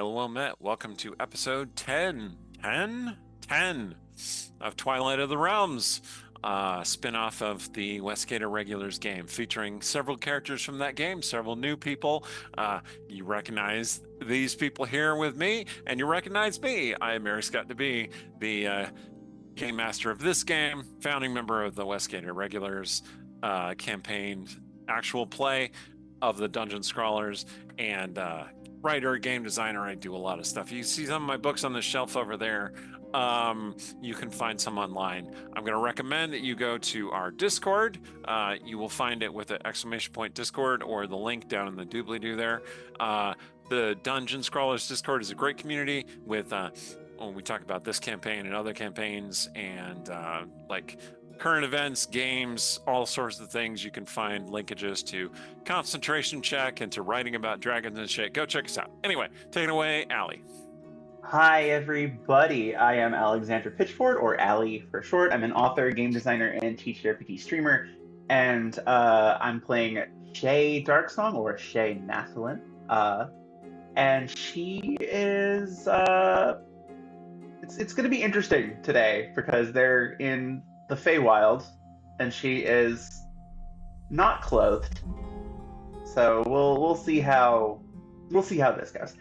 Hail well met. Welcome to episode 10 of Twilight of the Realms, spin-off of the Westgate Irregulars game, featuring several characters from that game, several new people. You recognize these people here with me, and you recognize me. I am Mary Scott DeBee, the game master of this game, founding member of the Westgate Irregulars campaign, actual play of the Dungeon Scrawlers, and writer, game designer. I do a lot of stuff. You see some of my books on the shelf over there. You can find some online. I'm going to recommend that you go to our Discord. You will find it with an exclamation point Discord or the link down in the doobly-doo there. The Dungeon Scrawlers Discord is a great community with when we talk about this campaign and other campaigns and like current events, games, all sorts of things. You can find linkages to Concentration Check and to writing about dragons and shit. Go check us out. Anyway, take it away, Allie. Hi, everybody. I am Alexander Pitchford, or Allie for short. I'm an author, game designer, and TTRPG streamer, and I'm playing Shay Darksong, or Shay Nathalin. And she is... It's going to be interesting today, because they're in the Feywild, and she is not clothed. So we'll see how this goes.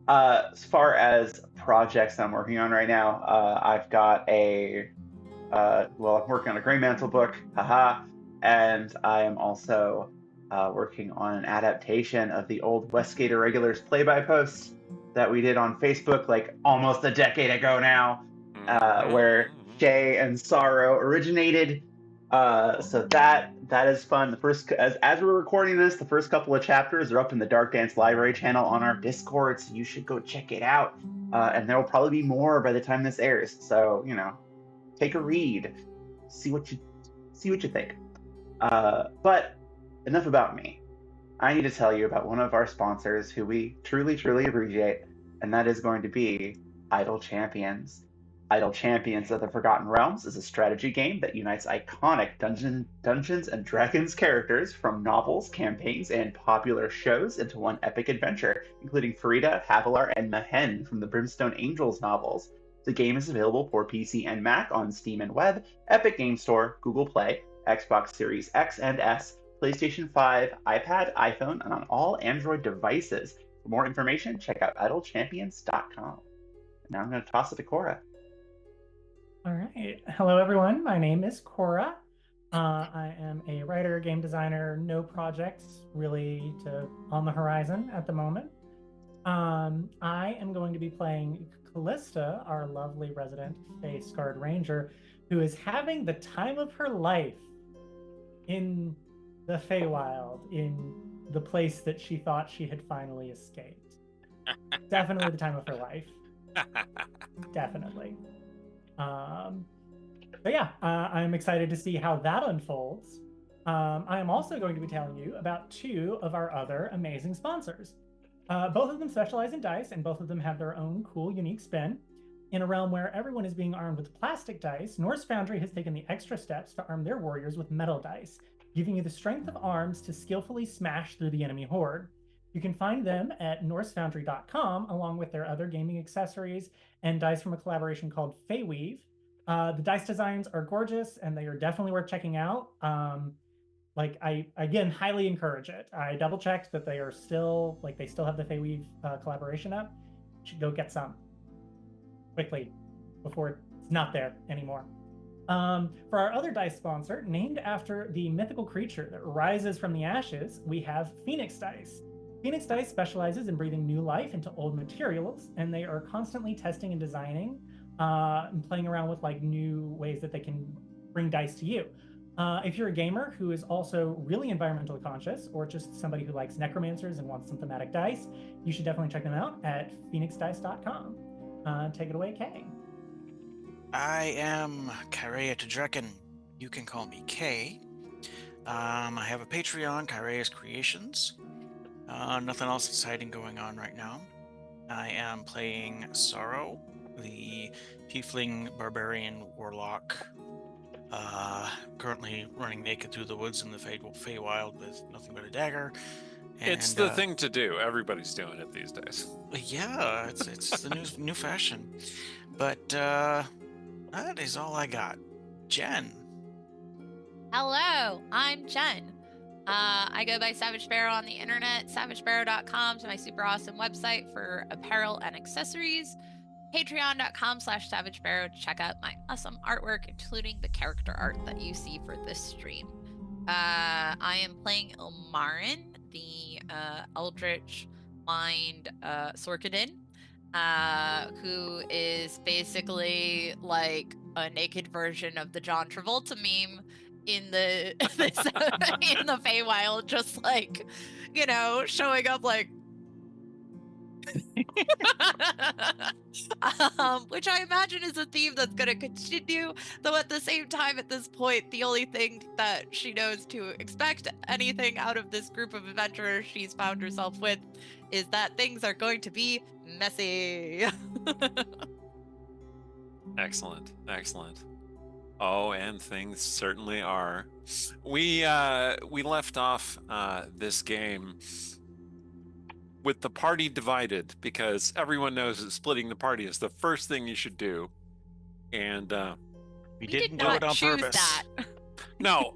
As far as projects I'm working on right now, I've got I'm working on a Grey Mantle book, haha, and I am also working on an adaptation of the old Westgate Irregulars play-by-post that we did on Facebook like almost a decade ago now, where Shay and Sorrow originated. So that is fun. The first, as we're recording this, the first couple of chapters are up in the Dark Dance Library channel on our Discord, so you should go check it out. And there will probably be more by the time this airs. So take a read, see what you think. But enough about me. I need to tell you about one of our sponsors who we truly, truly appreciate, and that is going to be Idle Champions. Idle Champions of the Forgotten Realms is a strategy game that unites iconic Dungeons and Dragons characters from novels, campaigns, and popular shows into one epic adventure, including Farida, Havilar, and Mahen from the Brimstone Angels novels. The game is available for PC and Mac on Steam and Web, Epic Game Store, Google Play, Xbox Series X and S, PlayStation 5, iPad, iPhone, and on all Android devices. For more information, check out idlechampions.com. Now I'm going to toss it to Cora. All right. Hello, everyone. My name is Cora. I am a writer, game designer, no projects really on the horizon at the moment. I am going to be playing Callista, our lovely resident Fey-scarred ranger, who is having the time of her life in the Feywild, in the place that she thought she had finally escaped. Definitely the time of her life. Definitely. But yeah, I'm excited to see how that unfolds. I am also going to be telling you about two of our other amazing sponsors. Both of them specialize in dice, and both of them have their own cool, unique spin. In a realm where everyone is being armed with plastic dice, Norse Foundry has taken the extra steps to arm their warriors with metal dice, giving you the strength of arms to skillfully smash through the enemy horde. You can find them at norsefoundry.com, along with their other gaming accessories and dice from a collaboration called Feyweave. The dice designs are gorgeous, and they are definitely worth checking out. I, again, highly encourage it. I double-checked that they are still, they still have the Feyweave collaboration up. You should go get some quickly before it's not there anymore. For our other dice sponsor, named after the mythical creature that rises from the ashes, we have Phoenix Dice. Phoenix Dice specializes in breathing new life into old materials, and they are constantly testing and designing and playing around with new ways that they can bring dice to you. If you're a gamer who is also really environmentally conscious, or just somebody who likes necromancers and wants some thematic dice, you should definitely check them out at phoenixdice.com. Take it away, Kay. I am Kyrea Tedrekin. You can call me Kay. I have a Patreon, Kyrea's Creations. Nothing else exciting going on right now. I am playing Sorrow, the Tiefling Barbarian Warlock. Currently running naked through the woods in the Feywild with nothing but a dagger. It's the thing to do. Everybody's doing it these days. Yeah, it's the new fashion. But that is all I got. Jen. Hello, I'm Jen. I go by Savage Sparrow on the internet. SavageSparrow.com is my super awesome website for apparel and accessories. Patreon.com/SavageSparrow to check out my awesome artwork, including the character art that you see for this stream. I am playing Ilmarin, the Eldritch Mind Sorkadin, who is basically like a naked version of the John Travolta meme in the in the Feywild, just like, you know, showing up like which I imagine is a theme that's going to continue, though at the same time at this point the only thing that she knows to expect anything out of this group of adventurers she's found herself with is that things are going to be messy. Excellent. Oh, and things certainly are. We left off this game with the party divided because everyone knows that splitting the party is the first thing you should do. And We did didn't do not it on choose purpose. that. no,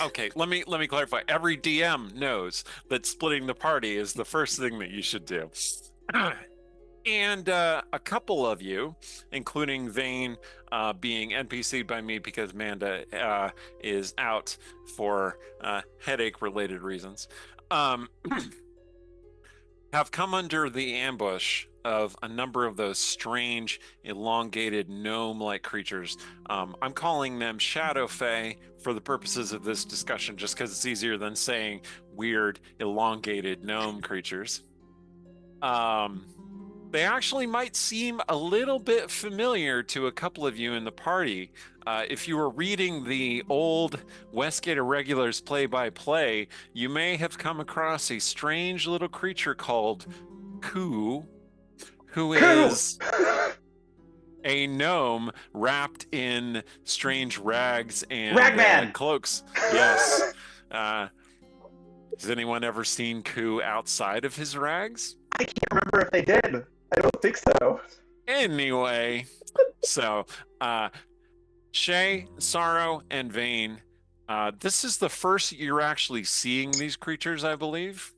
okay, let me clarify. Every DM knows that splitting the party is the first thing that you should do. And a couple of you, including Vane, being NPC'd by me because Amanda is out for headache-related reasons, have come under the ambush of a number of those strange, elongated, gnome-like creatures. I'm calling them Shadow Fae for the purposes of this discussion, just because it's easier than saying weird, elongated gnome creatures. They actually might seem a little bit familiar to a couple of you in the party. If you were reading the old Westgate Irregulars play-by-play, you may have come across a strange little creature called Ku, who is a gnome wrapped in strange rags and Ragman! cloaks. Yes. Has anyone ever seen Ku outside of his rags? I can't remember if they did. I don't think so. Anyway, so Shay, Sorrow, and Vane, this is the first you're actually seeing these creatures, I believe,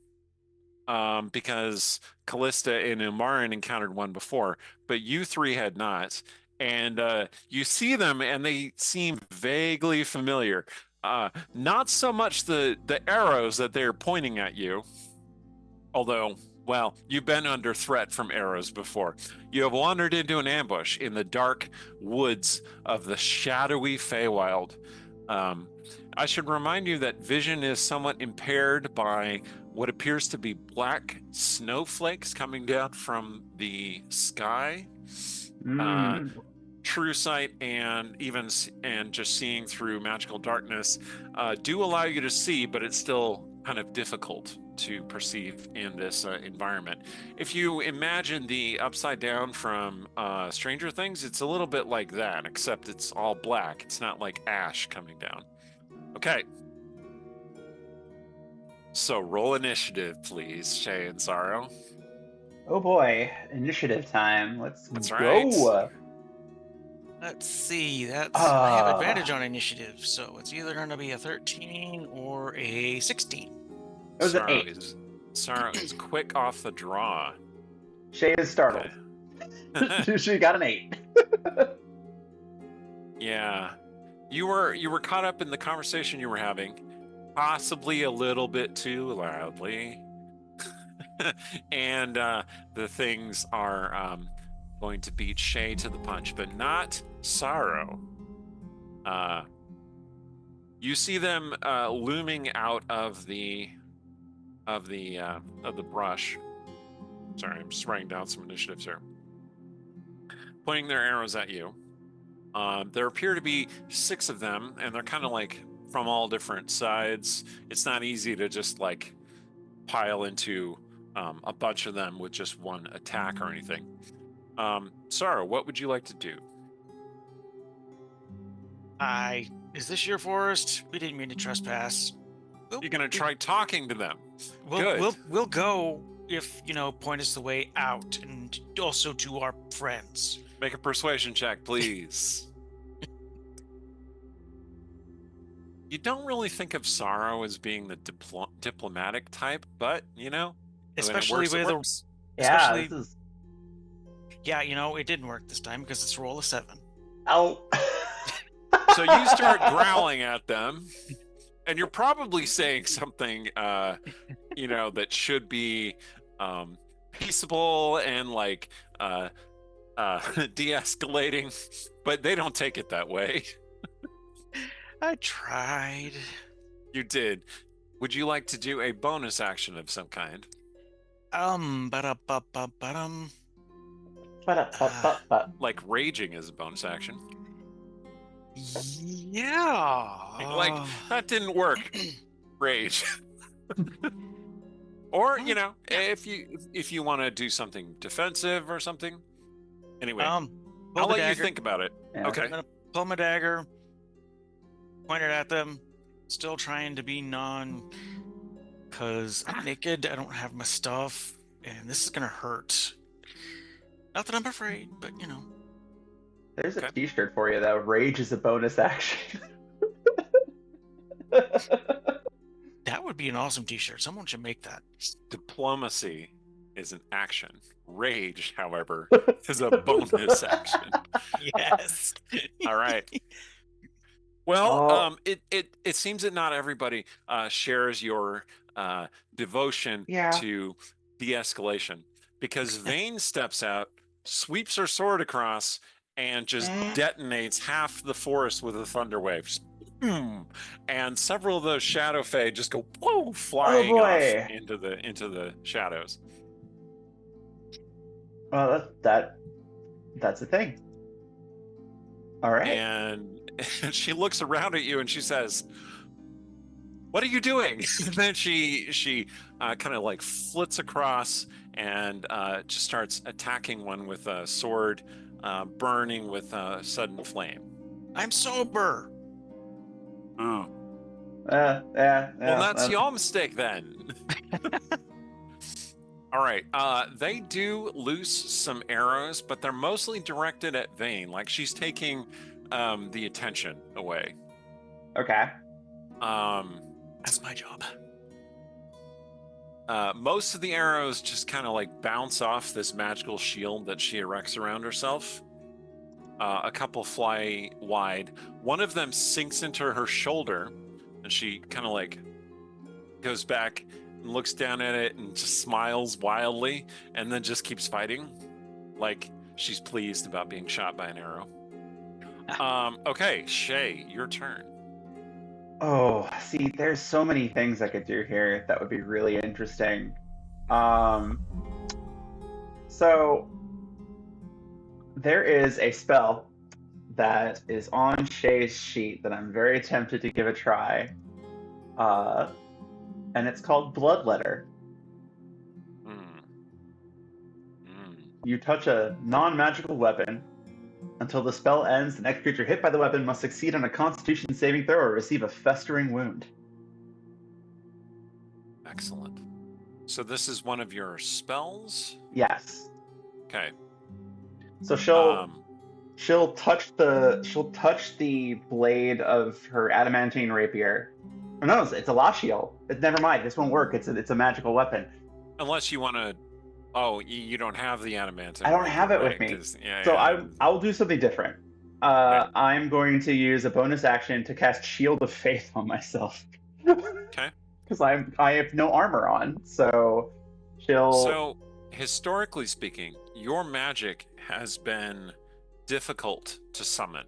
because Callista and Ilmarin encountered one before, but you three had not. And you see them, and they seem vaguely familiar. Not so much the arrows that they're pointing at you, although, well, you've been under threat from arrows before. You have wandered into an ambush in the dark woods of the shadowy Feywild. I should remind you that vision is somewhat impaired by what appears to be black snowflakes coming down from the sky. True sight and just seeing through magical darkness do allow you to see, but it's still kind of difficult to perceive in this environment. If you imagine the upside down from Stranger Things, it's a little bit like that, except it's all black. It's not like ash coming down. Okay. So roll initiative, please, Shay and Sorrow. Oh boy, initiative time. Let's That's go. right. Let's see. I have advantage on initiative, so it's either going to be a 13 or a 16. It was an 8. Sorrow is quick off the draw. Shay is startled. She got an 8. Yeah. You were caught up in the conversation you were having, possibly a little bit too loudly. And the things are going to beat Shay to the punch, but not Sorrow. You see them looming out of the brush. Sorry, I'm just writing down some initiatives here. Pointing their arrows at you. There appear to be 6 of them, and they're kind of like from all different sides. It's not easy to just like pile into a bunch of them with just one attack or anything. Sorrow, what would you like to do? Is this your forest? We didn't mean to trespass. We'll, You're gonna try talking to them. we'll, Good. we'll go if, point us the way out, and also to our friends. Make a persuasion check, please. You don't really think of Sorrow as being the diplomatic type, but when it Especially works, it with a- works. Yeah, Especially- this is. Yeah, it didn't work this time because it's a roll of 7. Oh. So you start growling at them, and you're probably saying something, that should be peaceable and de-escalating, but they don't take it that way. I tried. You did. Would you like to do a bonus action of some kind? Ba-da-ba-ba-ba-dum. Ba-da-ba-ba-ba. Like raging is a bonus action. Yeah. That didn't work. Rage. Or, if you want to do something defensive or something. Anyway, pull I'll the let you dagger. think about it. Yeah. Okay. I'm gonna pull my dagger, point it at them, still trying to be because I'm naked, I don't have my stuff, and this is gonna hurt. Not that I'm afraid, but There's a Okay. T-shirt for you though. Rage is a bonus action. that would be an awesome T-shirt. Someone should make that. Diplomacy is an action. Rage, however, is a bonus action. Yes. All right. Well, Oh. it seems that not everybody shares your devotion Yeah. to de-escalation, because Vane steps out, sweeps her sword across, and just detonates half the forest with a thunder wave. Just boom. And several of those shadow fae just go whoa, flying off boy. into the shadows. Well, that's a thing. All right. And she looks around at you and she says, "What are you doing?" And then she kind of flits across and just starts attacking one with a sword, burning with a sudden flame. I'm sober. Oh. Yeah. Well, that's your mistake then. All right. They do loose some arrows, but they're mostly directed at Vane. Like she's taking the attention away. Okay. That's my job. Most of the arrows just kind of bounce off this magical shield that she erects around herself. A couple fly wide. One of them sinks into her shoulder, and she kind of goes back and looks down at it and just smiles wildly, and then just keeps fighting, like she's pleased about being shot by an arrow. Okay, Shay, your turn. Oh, see, there's so many things I could do here that would be really interesting. So there is a spell that is on Shay's sheet that I'm very tempted to give a try. And it's called Bloodletter. You touch a non-magical weapon. Until the spell ends, the next creature hit by the weapon must succeed on a Constitution saving throw or receive a festering wound. Excellent. So this is one of your spells? Yes. Okay. So she'll touch the blade of her adamantine rapier. Oh, no, it's a Lashiel. Never mind, this won't work. It's a magical weapon. Unless you want to. Oh, you don't have the adamantine. I don't have it with me. So I'll do something different. I'm going to use a bonus action to cast Shield of Faith on myself. Okay. Because I have no armor on, so she'll. So historically speaking, your magic has been difficult to summon.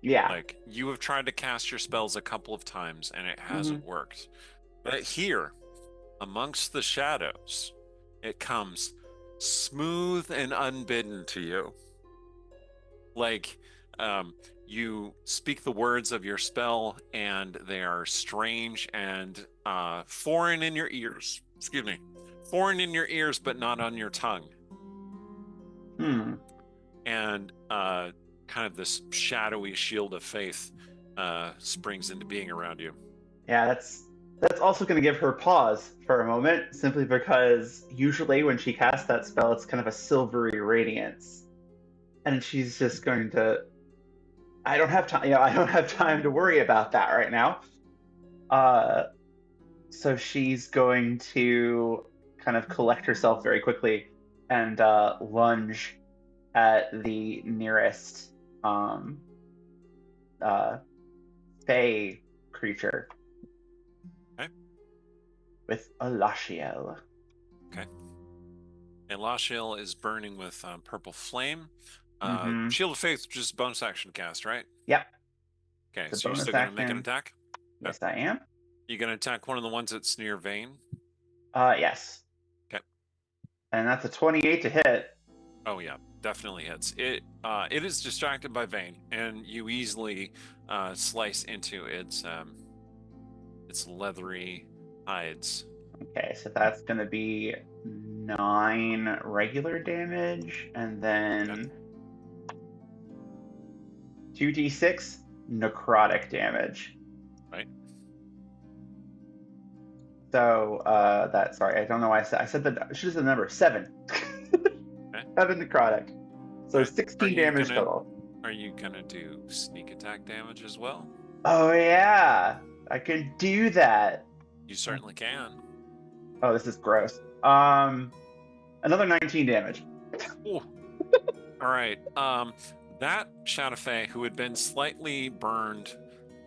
Yeah. You have tried to cast your spells a couple of times and it hasn't worked. But here, amongst the shadows, it comes smooth and unbidden to you. You speak the words of your spell and they are strange and foreign in your ears. Excuse me. Foreign in your ears, but not on your tongue. And kind of this shadowy shield of faith springs into being around you. Yeah, That's also going to give her pause for a moment, simply because usually when she casts that spell, it's kind of a silvery radiance, and she's just going to. I don't have time. I don't have time to worry about that right now. So she's going to kind of collect herself very quickly and lunge at the nearest Fey creature. Okay. With a Lashiel. Okay. And Lashiel is burning with purple flame. Mhm. Shield of Faith, just bonus action cast, right? Yep. Okay, It's a so you're bonus still going to make an action. attack? Yes, I am. You going to attack one of the ones that's near Vane? Yes. Okay. And that's a 28 to hit. Oh yeah, definitely hits. It is distracted by Vane, and you easily slice into its leathery hides. Okay, so that's going to be 9 regular damage, and then 2d6 necrotic damage. Right. So sorry, I don't know why I said that. I should have said the number 7. Okay. 7 necrotic. So Okay. 16 damage total. Are you gonna do sneak attack damage as well? Oh yeah, I can do that. You certainly can. Oh, this is gross. Another 19 damage. Ooh. All right. That Shadowy, who had been slightly burned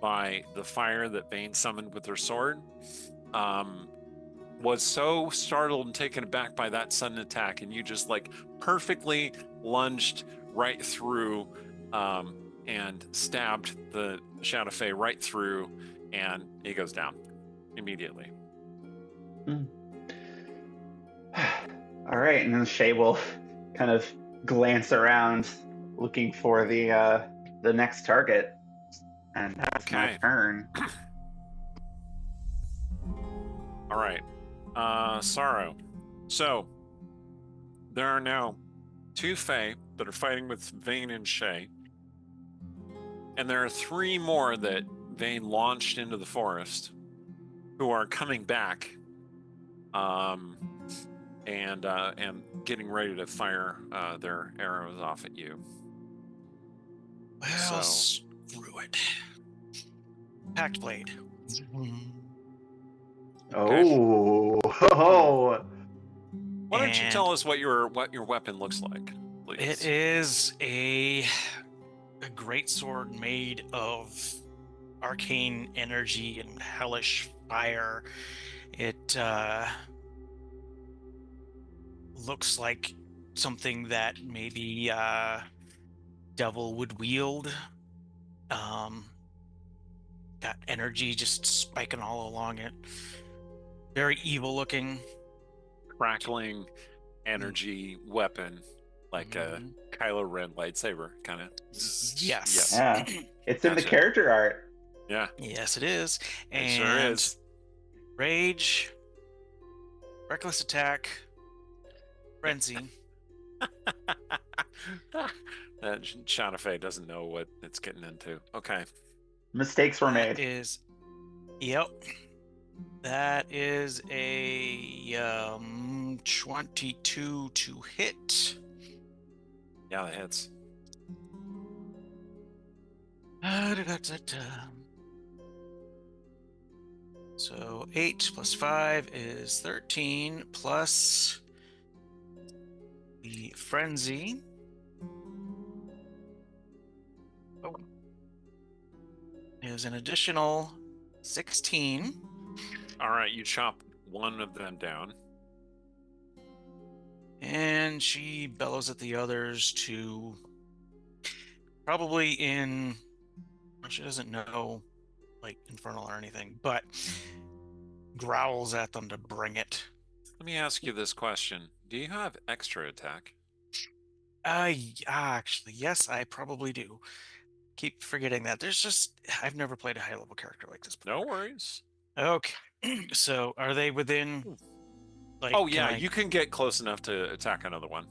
by the fire that Vane summoned with her sword, was so startled and taken aback by that sudden attack, and you just like perfectly lunged right through and stabbed the Shadowy right through, and he goes down immediately. All right, and then Shay will kind of glance around, looking for the next target, and that's my Okay. turn. All right. Sorrow. So there are now 2 Fae that are fighting with Vane and Shay. And there are 3 more that Vane launched into the forest who are coming back and getting ready to fire their arrows off at you. Well, So- screw it. Pact Blade. Oh. Why don't you And tell us what your weapon looks like, please? it is a great sword made of arcane energy and hellish fire. It looks like something that maybe devil would wield. Got energy just spiking all along it. Very evil looking. Crackling energy weapon, like a Kylo Ren lightsaber, kind of. Yes. Yeah. It's in the Gotcha. character art. Yeah, Yes, it is. it sure is. Rage, reckless attack, frenzy. That Shadowy doesn't know what it's getting into. Okay. Mistakes were made. Yep. That is a 22 to hit. Yeah, that hits. So 8 plus 5 is 13 plus the frenzy. Is an additional 16. All right, you chop one of them down. And she bellows at the others to probably in. She doesn't know like infernal or anything, but growls at them to bring it. Let me ask you this question. Do you have extra attack? Actually, yes, I probably do. Keep forgetting that. I've never played a high level character like this before. No worries. Okay. So are they within like Oh yeah, you can get close enough to attack another one.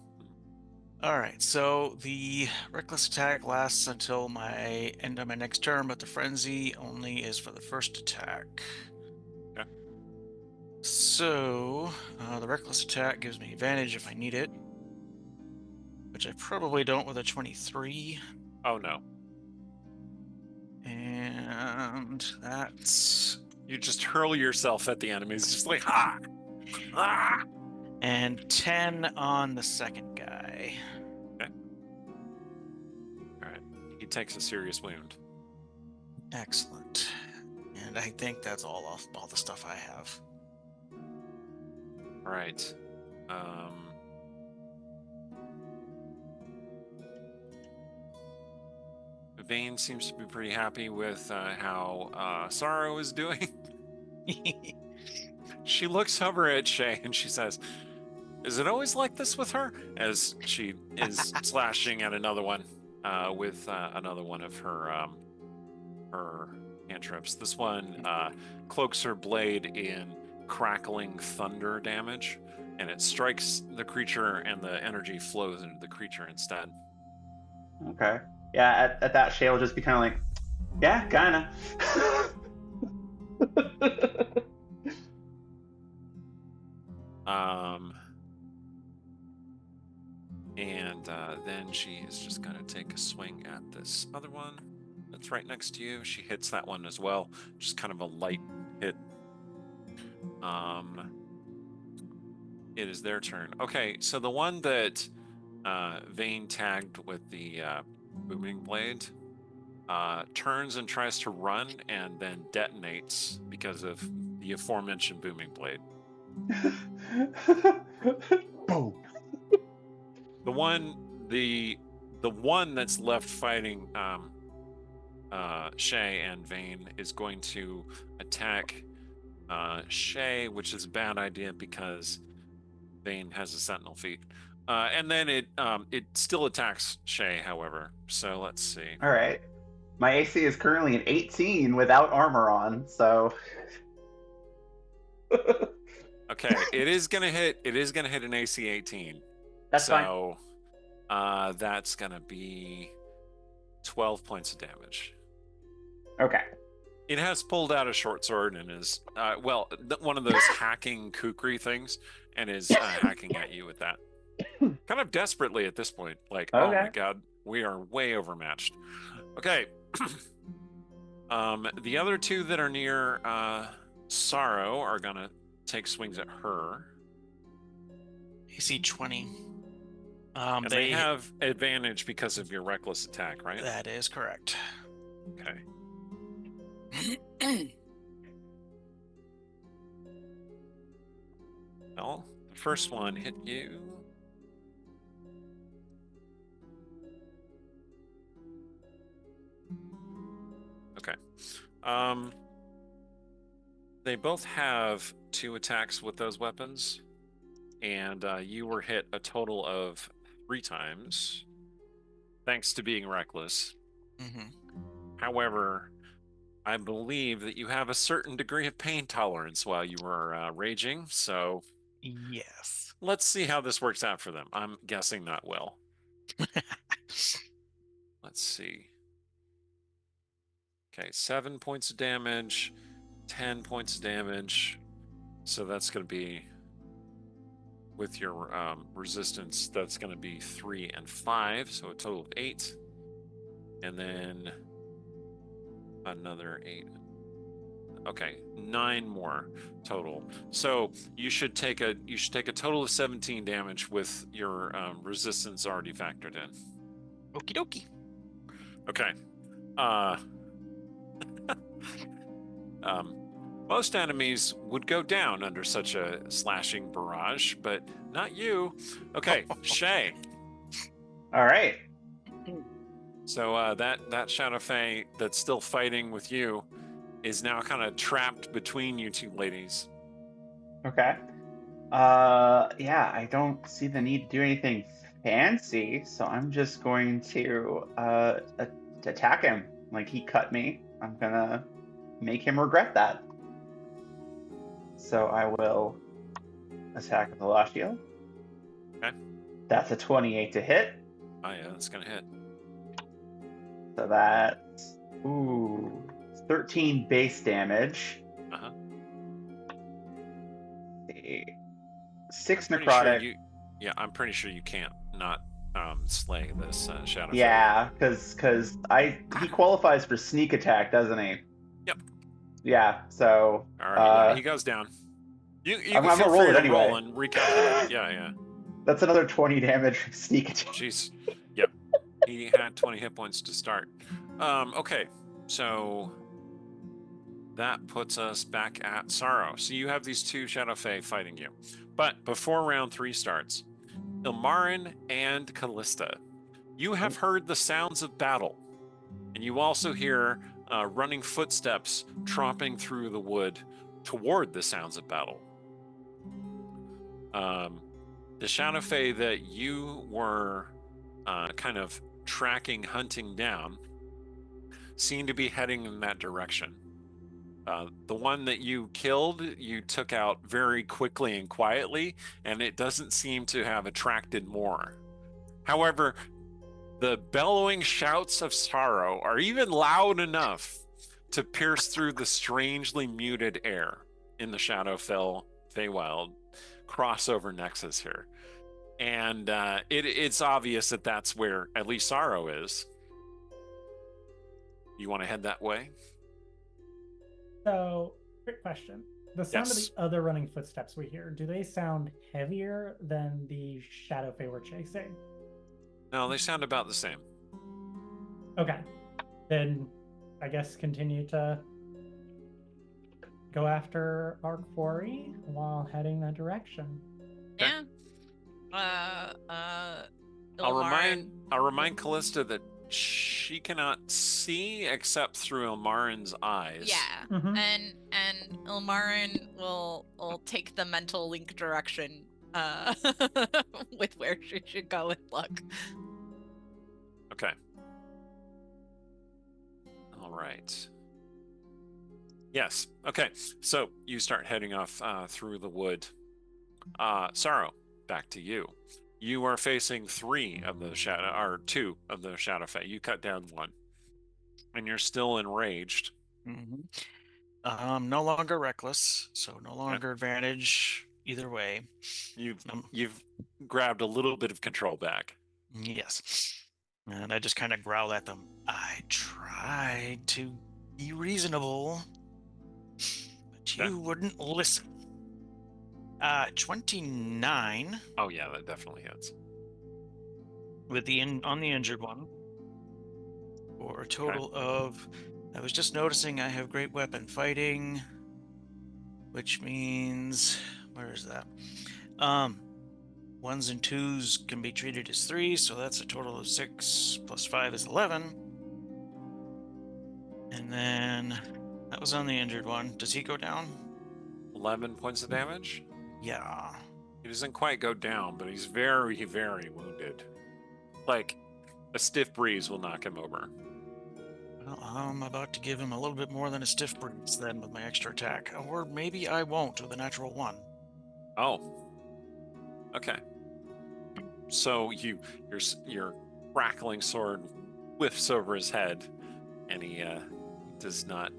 All right, so the reckless attack lasts until my end of my next turn, but the frenzy only is for the first attack. Okay. So, the reckless attack gives me advantage if I need it, which I probably don't with a 23. Oh no. And that's... You just hurl yourself at the enemies, just like, ha! Ah! And 10 on the second guy. Alright. He takes a serious wound. Excellent. And I think that's all the stuff I have. Alright. Vane seems to be pretty happy with how Sorrow is doing. She looks over at Shay and she says, "Is it always like this with her?" As she is slashing at another one with another one of her cantrips. This one cloaks her blade in crackling thunder damage, and it strikes the creature, and the energy flows into the creature instead. Okay. Yeah, at that, Shay will just be kind of like, yeah, kind of. And then she is just going to take a swing at this other one that's right next to you. She hits that one as well, just kind of a light hit. It is their turn. Okay, so the one that Vane tagged with the booming blade turns and tries to run and then detonates because of the aforementioned booming blade. Boom. The one that's left fighting Shay and Vane is going to attack Shay, which is a bad idea because Vane has a sentinel feat. And then it still attacks Shay, however. So let's see. All right. My AC is currently an 18 without armor on, so. Okay, it is gonna hit an AC 18. That's fine. So that's gonna be 12 points of damage. Okay. It has pulled out a short sword and is one of those hacking kukri things, and is hacking at you with that. Kind of desperately at this point. Like, oh Okay. my god, we are way overmatched. Okay. The other two that are near Sorrow are gonna take swings at her. AC 20. And they have advantage because of your reckless attack, right? That is correct. Okay. Well, the first one hit you. Okay. They both have 2 attacks with those weapons, and you were hit a total of 3 times, thanks to being reckless. Mm-hmm. However, I believe that you have a certain degree of pain tolerance while you were raging, so Yes. let's see how this works out for them. I'm guessing not well. Let's see. Okay, 7 points of damage, 10 points of damage. So that's going to be, with your resistance, that's going to be 3 and 5, so a total of 8. And then another 8. Okay, 9 more total. So you should take a total of 17 damage with your resistance already factored in. Okie dokie. Okay. Most enemies would go down under such a slashing barrage, but not you. Okay, Shay. All right. So that Shadow Fae that's still fighting with you is now kind of trapped between you two ladies. Okay. Yeah, I don't see the need to do anything fancy, so I'm just going to attack him. Like, he cut me. I'm gonna make him regret that. So I will attack with Velatio. Okay. That's a 28 to hit. Oh yeah, that's gonna hit. So that's 13 base damage. Uh-huh. 6 Pretty sure necrotic. you. Yeah, I'm pretty sure you can't not slay this shadow. Yeah, because he qualifies for sneak attack, doesn't he? Yep. Yeah. So All right. Yeah, he goes down. You I'm can gonna feel roll free it to anyway. roll and recalculate it. Yeah. That's another 20 damage from sneak attack. Jeez. Yep. He had 20 hit points to start. Okay. So that puts us back at Sorrow. So you have these two Shadow Fae fighting you. But before round 3 starts, Ilmarin and Callista, you have heard the sounds of battle. And you also hear running footsteps tromping through the wood toward the sounds of battle. The Shadow Fae that you were kind of tracking, hunting down, seem to be heading in that direction. The one that you killed, you took out very quickly and quietly, and it doesn't seem to have attracted more. However, the bellowing shouts of sorrow are even loud enough to pierce through the strangely muted air in the Feywild crossover nexus here. And it's obvious that that's where at least Sorrow is. You want to head that way? So, quick question. The sound of Yes. the other running footsteps we hear, do they sound heavier than the Shadow Fae we're chasing? No, they sound about the same. Okay. Then I guess continue to go after our quarry while heading that direction. Yeah. I'll Ilmarin- remind Callista that she cannot see except through Ilmarin's eyes. Yeah. Mhm. And Ilmarin will take the mental link direction with where she should go and look. Okay. All right. Yes. Okay. So you start heading off through the wood. Sorrow, back to you. You are facing 2 of the Shadow Fae. You cut down 1, and you're still enraged. Mm-hmm. No longer reckless, so no longer advantage either way. You've grabbed a little bit of control back. Yes. And I just kind of growl at them. I tried to be reasonable, but you wouldn't listen. 29 Oh yeah, that definitely hits. with on the injured one, for a total of. I was just noticing I have great weapon fighting, which means where is that? 1s and 2s can be treated as 3, so that's a total of 6 plus 5 is 11. And then that was on the injured one. Does he go down? 11 points of damage. Yeah. He doesn't quite go down, but he's very, very wounded. Like a stiff breeze will knock him over. Well, I'm about to give him a little bit more than a stiff breeze then with my extra attack. Or maybe I won't with a natural 1. Oh. Okay. So your crackling sword whiffs over his head, and he does not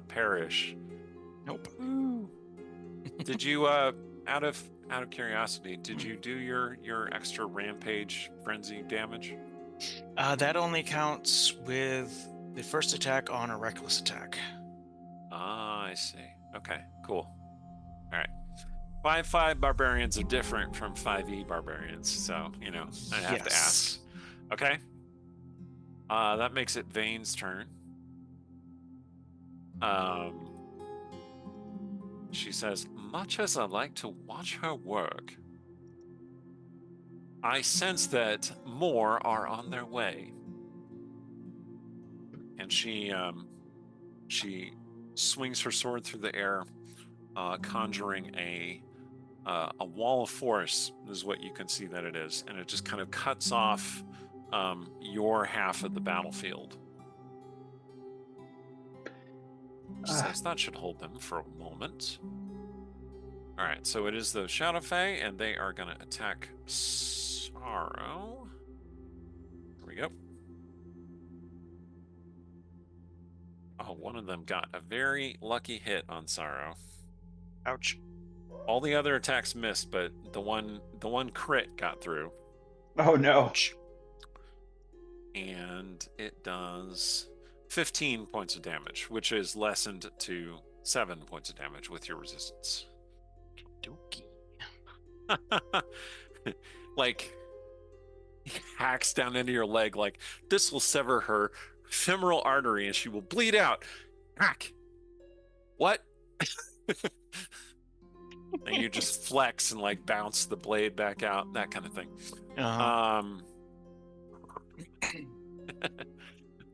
perish. Nope. Did you out of curiosity, did you do your extra rampage frenzy damage? That only counts with the first attack on a reckless attack. Ah, I see. Okay, cool. All right. 5/5 barbarians are different from 5e barbarians, so I have to ask. Okay. That makes it Vane's turn. She says, much as I like to watch her work, I sense that more are on their way. And she swings her sword through the air, conjuring a wall of force is what you can see that it is, and it just kind of cuts off your half of the battlefield. She says that should hold them for a moment. All right, so it is the Shadow Fae, and they are going to attack Sorrow. Here we go. Oh, one of them got a very lucky hit on Sorrow. Ouch. All the other attacks missed, but the one crit got through. Oh no. And it does 15 points of damage, which is lessened to 7 points of damage with your resistance. Dookie. Like, he hacks down into your leg, like, this will sever her femoral artery and she will bleed out. Hack. What? And you just flex and like bounce the blade back out, that kind of thing.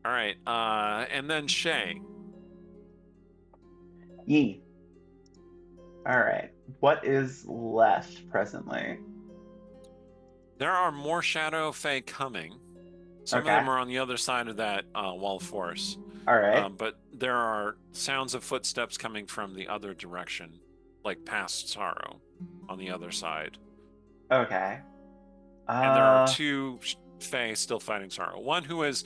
All right, and then Shay. Yee. All right. What is left presently? There are more Shadow Fae coming. Some of them are on the other side of that wall of force. All right. But there are sounds of footsteps coming from the other direction, like past Sorrow, on the other side. Okay. And there are two Fae still fighting Sorrow. One who is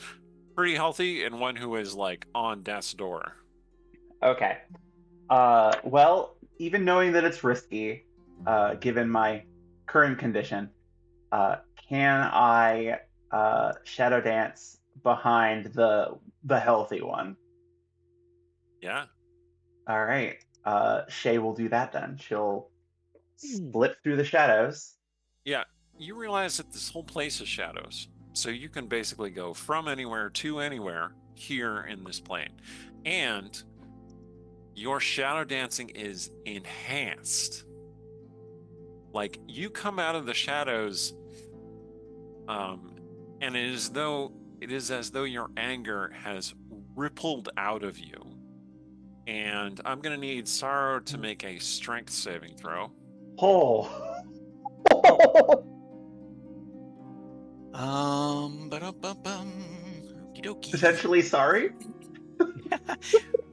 pretty healthy and one who is like on death's door. Okay. Well, even knowing that it's risky, given my current condition, can I shadow dance behind the healthy one? Yeah. All right. Shay will do that then. She'll slip through the shadows. Yeah. You realize that this whole place is shadows. So you can basically go from anywhere to anywhere here in this plane. And your shadow dancing is enhanced. Like, you come out of the shadows, and it is as though your anger has rippled out of you. And I'm going to need Sorrow to make a strength saving throw. Oh. Okey-dokey. Potentially sorry?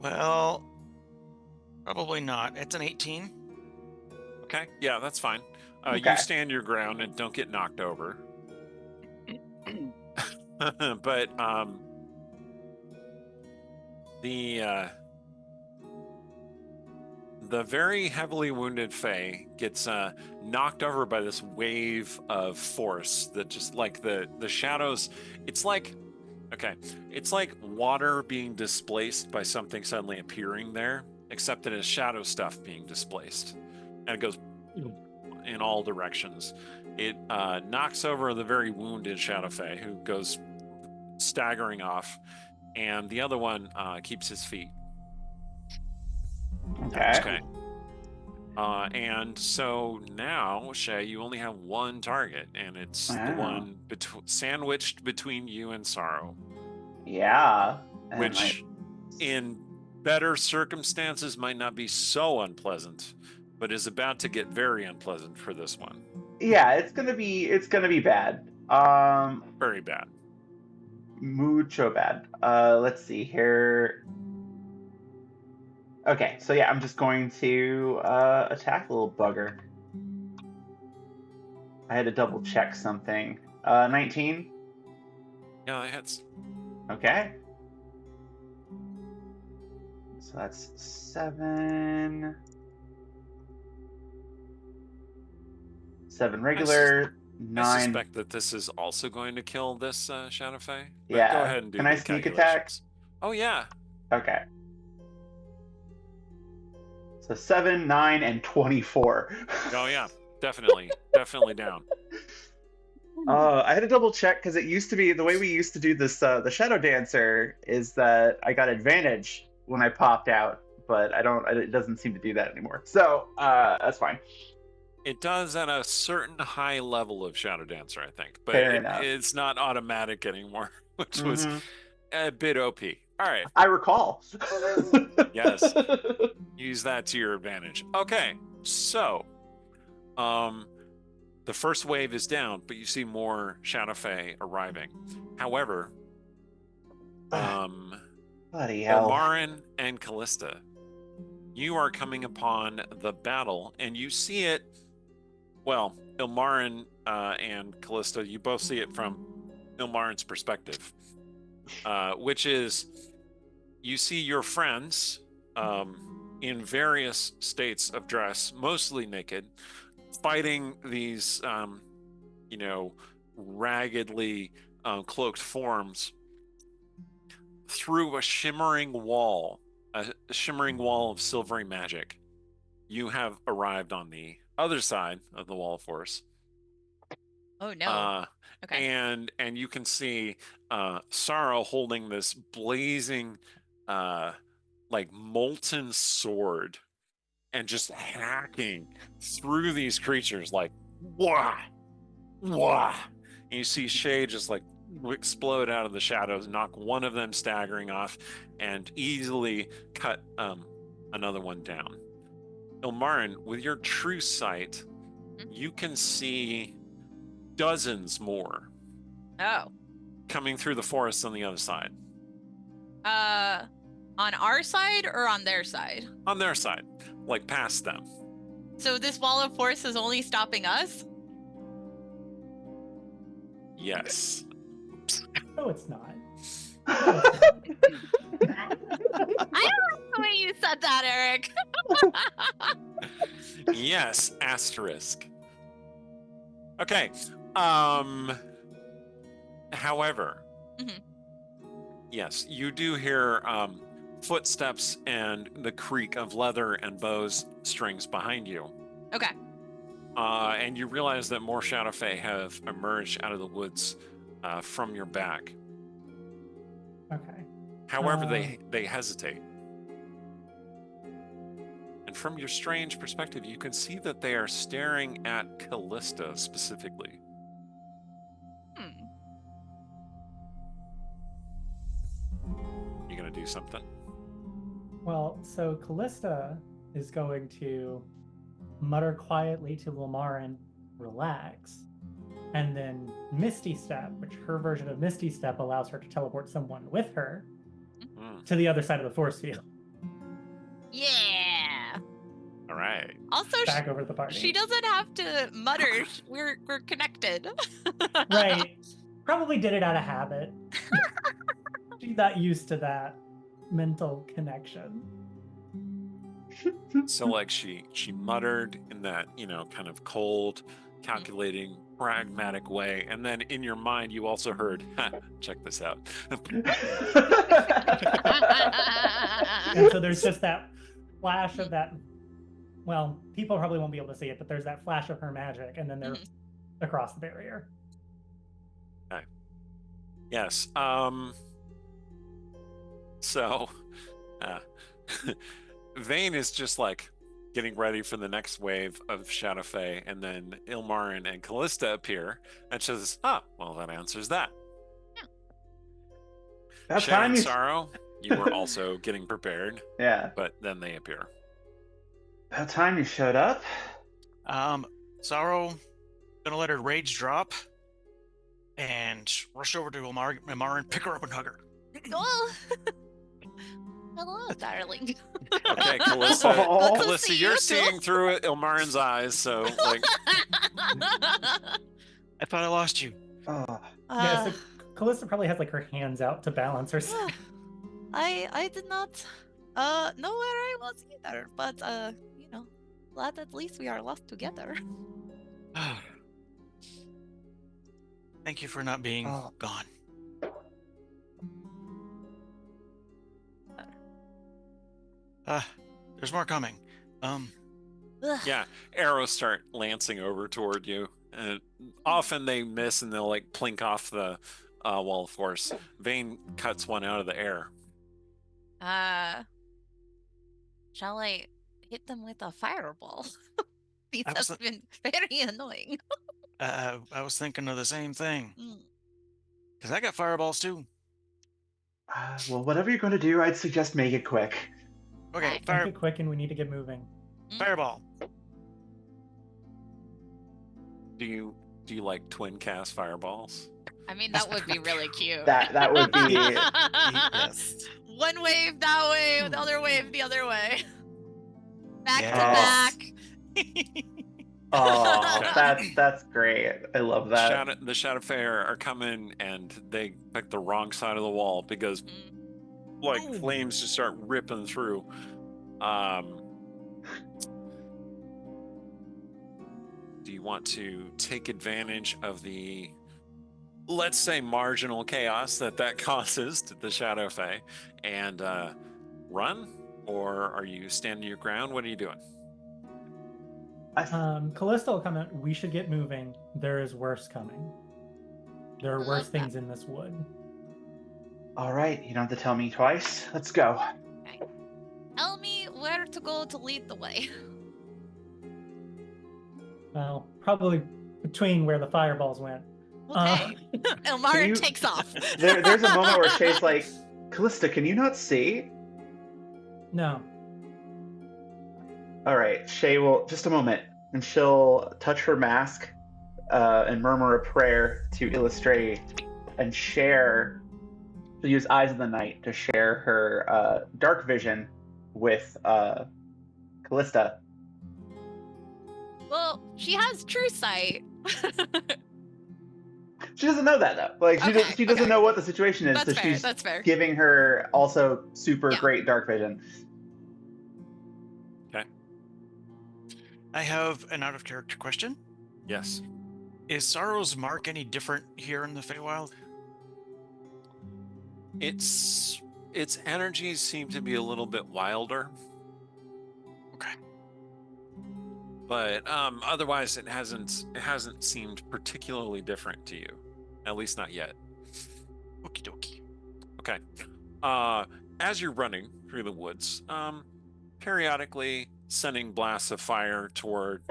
Well, probably not. It's an 18. Okay, yeah, that's fine. Okay. You stand your ground and don't get knocked over. But the very heavily wounded Fae gets knocked over by this wave of force that just like the shadows. It's like water being displaced by something suddenly appearing there, except that it's shadow stuff being displaced, and it goes in all directions. It knocks over the very wounded Shadow Fae, who goes staggering off, and the other one keeps his feet. Okay. And so now, Shay, you only have one target, and it's the one sandwiched between you and Sorrow. Yeah. Which, in better circumstances, might not be so unpleasant, but is about to get very unpleasant for this one. Yeah, it's gonna be bad. Very bad. Mucho bad. Let's see here. Okay, so yeah, I'm just going to attack the little bugger. I had to double check something. 19? Yeah, that hits. Okay. So that's 7. 7 regular, 9. I suspect that this is also going to kill this Shadow Fae. Yeah. Go ahead and do Can the I sneak attack? calculations. Oh, yeah. Okay. So 7, 9, and 24. Oh, yeah. Definitely. Definitely down. I had to double check because it used to be the way we used to do this. The Shadow Dancer is that I got advantage when I popped out, but it doesn't seem to do that anymore. So that's fine. It does at a certain high level of Shadow Dancer, I think, but it's not automatic anymore, which was a bit OP. All right. I recall. Yes. Use that to your advantage. Okay. So, the first wave is down, but you see more Shadow Fae arriving. However, bloody hell. Ilmarin and Callista, you are coming upon the battle, and you see it. Well, Ilmarin and Callista, you both see it from Ilmarin's perspective, which is you see your friends in various states of dress, mostly naked, fighting these, raggedly cloaked forms through a shimmering wall of silvery magic. You have arrived on the other side of the wall of force. Oh no. Okay. And you can see Sorrow holding this blazing, like molten sword, and just hacking through these creatures like wah, wah. And you see Shay just like explode out of the shadows, knock one of them staggering off, and easily cut another one down. Ilmarin, with your true sight, you can see dozens more Oh. coming through the forest on the other side. On our side or on their side? On their side, like past them. So this wall of force is only stopping us? Yes. No, it's not. I don't like the way you said that, Eric. Yes, asterisk. Okay. However, yes, you do hear footsteps and the creak of leather and bows strings behind you. Okay. And you realize that more Shadow Fae have emerged out of the woods from your back. Okay. However, they hesitate. And from your strange perspective, you can see that they are staring at Callista specifically. You gonna do something? Well, so Callista is going to mutter quietly to Ilmarin, relax, and then Misty Step, which her version of Misty Step allows her to teleport someone with her to the other side of the force field. Yeah. All right. Also, Back over to the party. she doesn't have to mutter. We're connected. Right. Probably did it out of habit. She's not used to that mental connection. So like she muttered in that, kind of cold, calculating, pragmatic way, and then in your mind you also heard, check this out. And so there's just that flash of that, well, people probably won't be able to see it, but there's that flash of her magic, and then they're across the barrier. Okay. Yes. So Vane is just like getting ready for the next wave of Shadow Fae, and then Ilmarin and Callista appear, and she says, well, that answers that. That Shay time and you... Sorrow, you were also getting prepared, Yeah. but then they appear. That time you showed up. Sorrow, gonna let her rage drop, and rush over to Ilmarin, pick her up and hug her. Oh. Hello, darling. Okay, Callista, Good to see you're you. seeing through Ilmarin's eyes, so like, I thought I lost you. Oh. Yeah, so Callista probably has like her hands out to balance herself. I did not know where I was either, but glad at least we are lost together. Thank you for not being gone. There's more coming. yeah, arrows start lancing over toward you, and often they miss and they'll like plink off the wall of force. Vane cuts one out of the air. Shall I hit them with a fireball? These I was have been very annoying. I was thinking of the same thing. Because I got fireballs too. Well, whatever you're going to do, I'd suggest make it quick. Okay, Make it quick, and we need to get moving. fireball. Do you like twin cast fireballs? I mean, that would be really cute. That would be... Yes. One wave that way, the other wave the other way. Back to Yes. back. Oh, that's great. I love that. The Shadow Fae are coming, and they pick the wrong side of the wall because like flames just start ripping through. Do you want to take advantage of the, let's say, marginal chaos that causes to the Shadow Fae and run? Or are you standing your ground? What are you doing? Callista will comment, we should get moving. There is worse coming. There are I worse love things in this wood. All right, you don't have to tell me twice. Let's go. Okay. Tell me where to go to lead the way. Well, probably between where the fireballs went. Okay. Ilmarin you- takes off. There's a moment where Shay's like, Callista, can you not see? No. All right, Shay will, just a moment, and she'll touch her mask and murmur a prayer to illustrate and share. She'll use Eyes of the Night to share her dark vision with Callista. Well, she has true sight. She doesn't know that though. Like she doesn't Okay. know what the situation is, That's so fair. she's That's fair. giving her also super Yeah. great dark vision. I have an out of character question. Yes. Is Sorrow's mark any different here in the Feywild? Its energies seem to be a little bit wilder, Okay. but otherwise it hasn't seemed particularly different to you, at least not yet. Okie dokie. Okay. As you're running through the woods, periodically sending blasts of fire toward,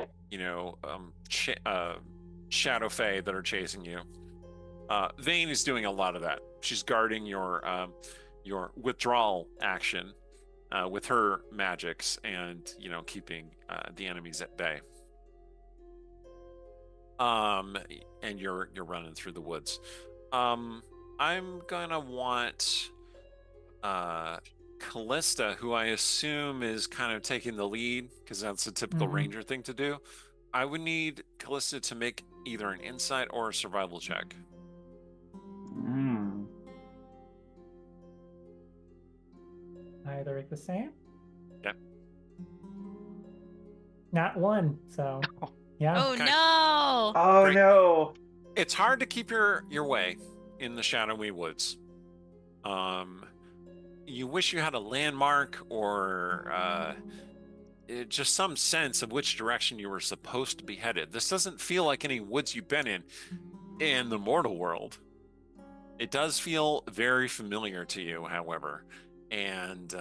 Shadow Fae that are chasing you. Vane is doing a lot of that. She's guarding your withdrawal action with her magics and, keeping the enemies at bay. And you're running through the woods. I'm gonna want Callista, who I assume is kind of taking the lead because that's a typical Mhm. ranger thing to do. I would need Callista to make either an insight or a survival check. Either at the same. Yep. Not one, so yeah. Oh Okay. no! Oh Great. no! It's hard to keep your way in the shadowy woods. You wish you had a landmark or just some sense of which direction you were supposed to be headed. This doesn't feel like any woods you've been in the mortal world. It does feel very familiar to you, however, and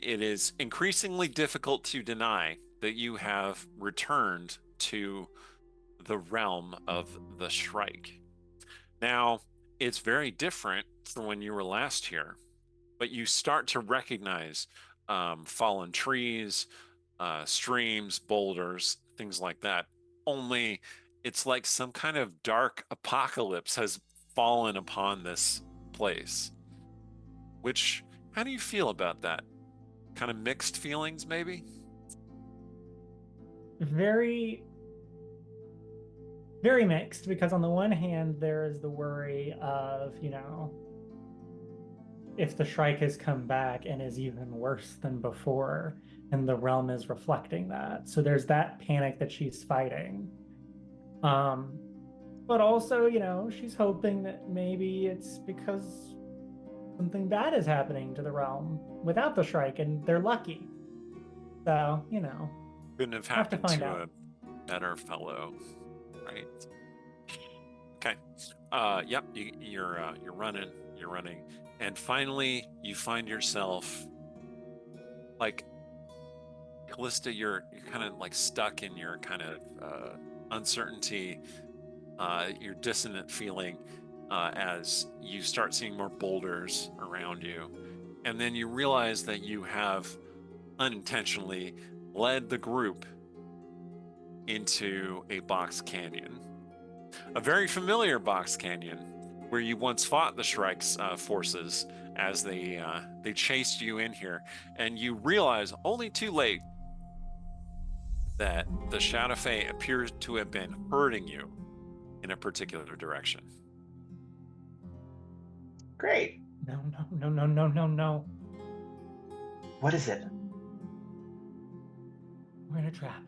it is increasingly difficult to deny that you have returned to the realm of the Shrike. Now, it's very different from when you were last here, but you start to recognize fallen trees, streams, boulders, things like that. Only it's like some kind of dark apocalypse has fallen upon this place. How do you feel about that? Kind of mixed feelings, maybe? Very, very mixed, because on the one hand, there is the worry of, if the Shrike has come back and is even worse than before, and the realm is reflecting that. So there's that panic that she's fighting. But also, she's hoping that maybe it's because something bad is happening to the realm without the Shrike, and they're lucky. So, Couldn't have have to happened find to out. a better fellow, right? Okay. Yep. You're running, and finally you find yourself like Callista. You're kind of like stuck in your kind of uncertainty, your dissonant feeling as you start seeing more boulders around you, and then you realize that you have unintentionally led the group into a box canyon, a very familiar box canyon where you once fought the Shrike's forces as they chased you in here, and you realize only too late that the Shadow Fae appears to have been hurting you in a particular direction. Great. No. What is it? We're in a trap.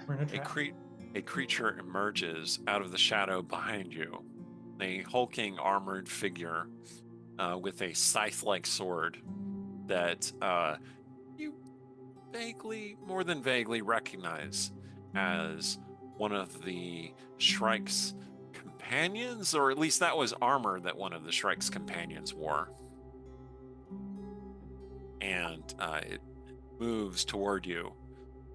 We're in a trap. A creature emerges out of the shadow behind you. A hulking armored figure with a scythe-like sword that you more than vaguely recognize as one of the Shrike's companions, or at least that was armor that one of the Shrike's companions wore. And it moves toward you.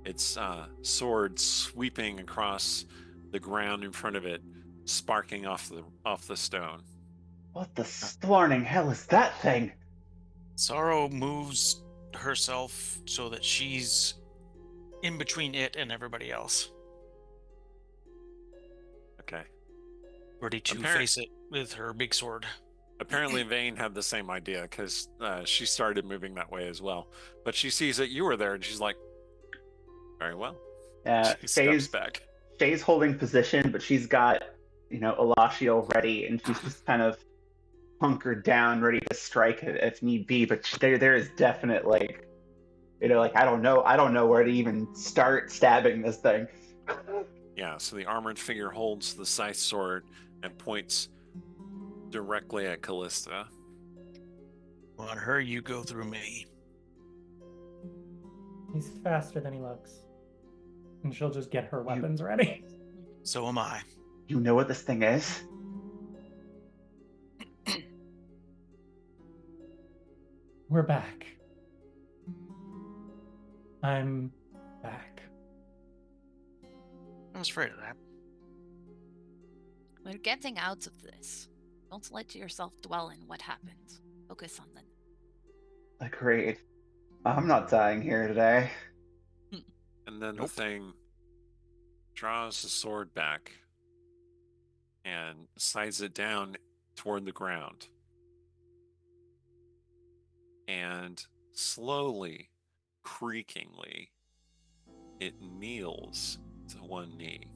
Its sword sweeping across the ground in front of it, sparking off the stone. What the swarming hell is that thing? Sorrow moves herself so that she's in between it and everybody else, Okay. ready to face it with her big sword. Apparently, Vane had the same idea because she started moving that way as well. But she sees that you were there, and she's like, "Very well." She steps back. Shay's holding position, but she's got, Elashiel ready, and she's just kind of hunkered down, ready to strike it if need be. But there is definite I don't know where to even start stabbing this thing. Yeah. So the armored figure holds the scythe sword and points directly at Callista. On her, you go through me. He's faster than he looks. And she'll just get her weapons ready. So am I. You know what this thing is? We're back. I'm back. I was afraid of that. We're getting out of this. Don't let yourself dwell in what happened. Focus on the... Agreed. I'm not dying here today. And then the thing draws the sword back and slides it down toward the ground. And slowly, creakingly, it kneels to one knee.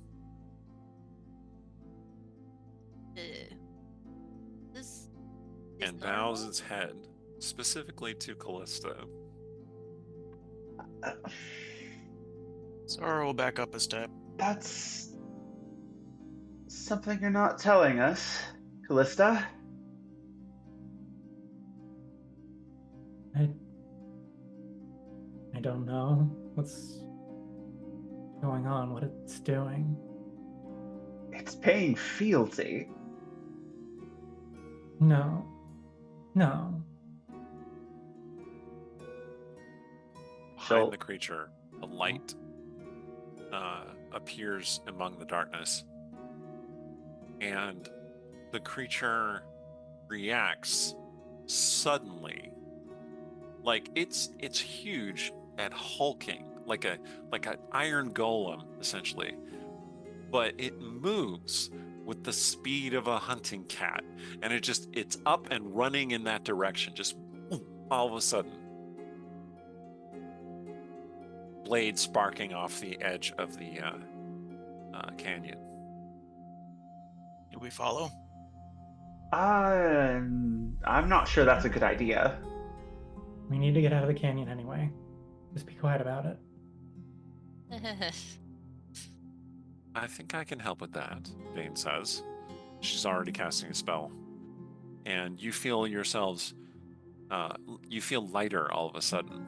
This and bows its head, specifically to Callista. Sorrow will back up a step. That's something you're not telling us, Callista. I don't know what's going on, what it's doing. It's paying fealty. No. Behind the creature, a light appears among the darkness, and the creature reacts suddenly, like it's huge and hulking, like an iron golem essentially, but it moves with the speed of a hunting cat, and it's up and running in that direction, just all of a sudden. Blade sparking off the edge of the canyon. Do we follow? I'm not sure that's a good idea. We need to get out of the canyon anyway. Just be quiet about it. I think I can help with that, Vane says. She's already casting a spell. And you feel yourselves, you feel lighter all of a sudden,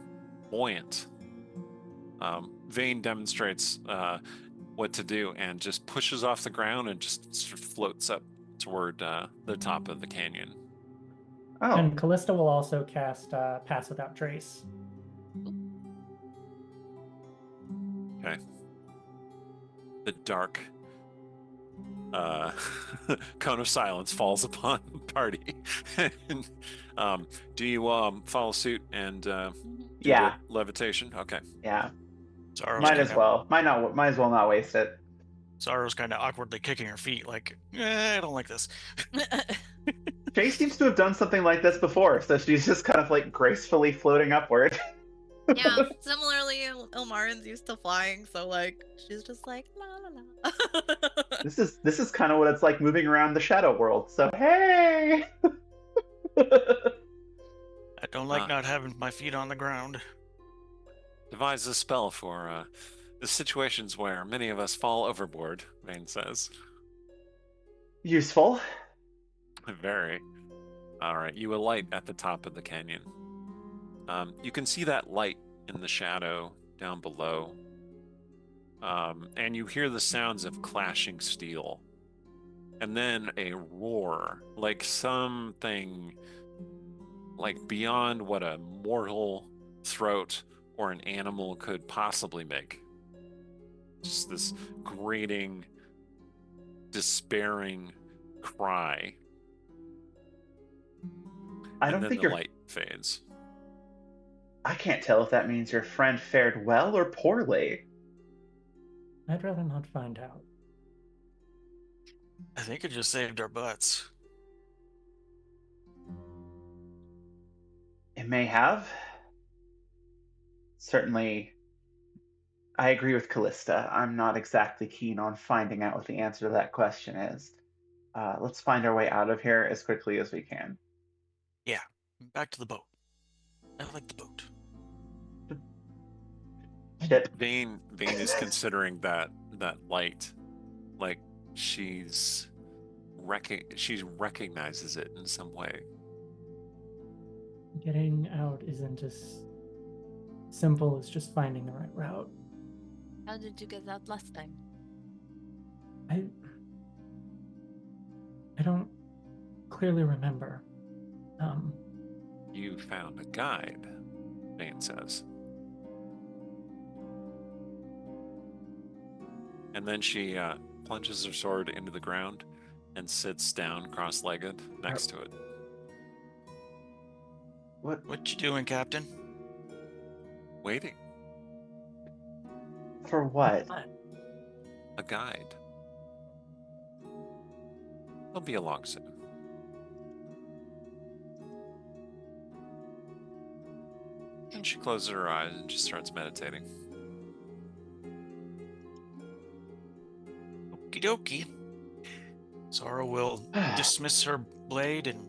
buoyant. Vane demonstrates what to do and just pushes off the ground and just sort of floats up toward the top of the canyon. Oh. And Callista will also cast Pass Without Trace. Okay. The dark cone of silence falls upon the party. And, do you follow suit and do Yeah. the levitation? Okay. Yeah. Sorrow's Might as well not waste it. Sorrow's kind of awkwardly kicking her feet, like, I don't like this. Jay seems to have done something like this before, so she's just kind of like gracefully floating upward. Yeah, similarly, Ilmarin's used to flying, so like she's just like la la la. This is kind of what it's like moving around the shadow world. So hey. I don't like not having my feet on the ground. Devise a spell for the situations where many of us fall overboard, Vane says. Useful. Very. All right, you alight at the top of the canyon. You can see that light in the shadow down below. And you hear the sounds of clashing steel. And then a roar, like something like beyond what a mortal throat or an animal could possibly make. Just this grating, despairing cry. I And don't then think the your light fades. I can't tell if that means your friend fared well or poorly. I'd rather not find out. I think it just saved our butts. It may have. Certainly, I agree with Callista. I'm not exactly keen on finding out what the answer to that question is. Let's find our way out of here as quickly as we can. Yeah, back to the boat. I like the boat. Shit. Vane is considering that light, like she recognizes it in some way. Getting out isn't as simple as just finding the right route. How did you get out last time? I don't clearly remember. You found a guide, Vane says. And then she plunges her sword into the ground and sits down cross-legged next to it. What you doing, Captain? Waiting. For what? A guide. He'll be along soon. And she closes her eyes and just starts meditating. Okie dokie. Zara will dismiss her blade and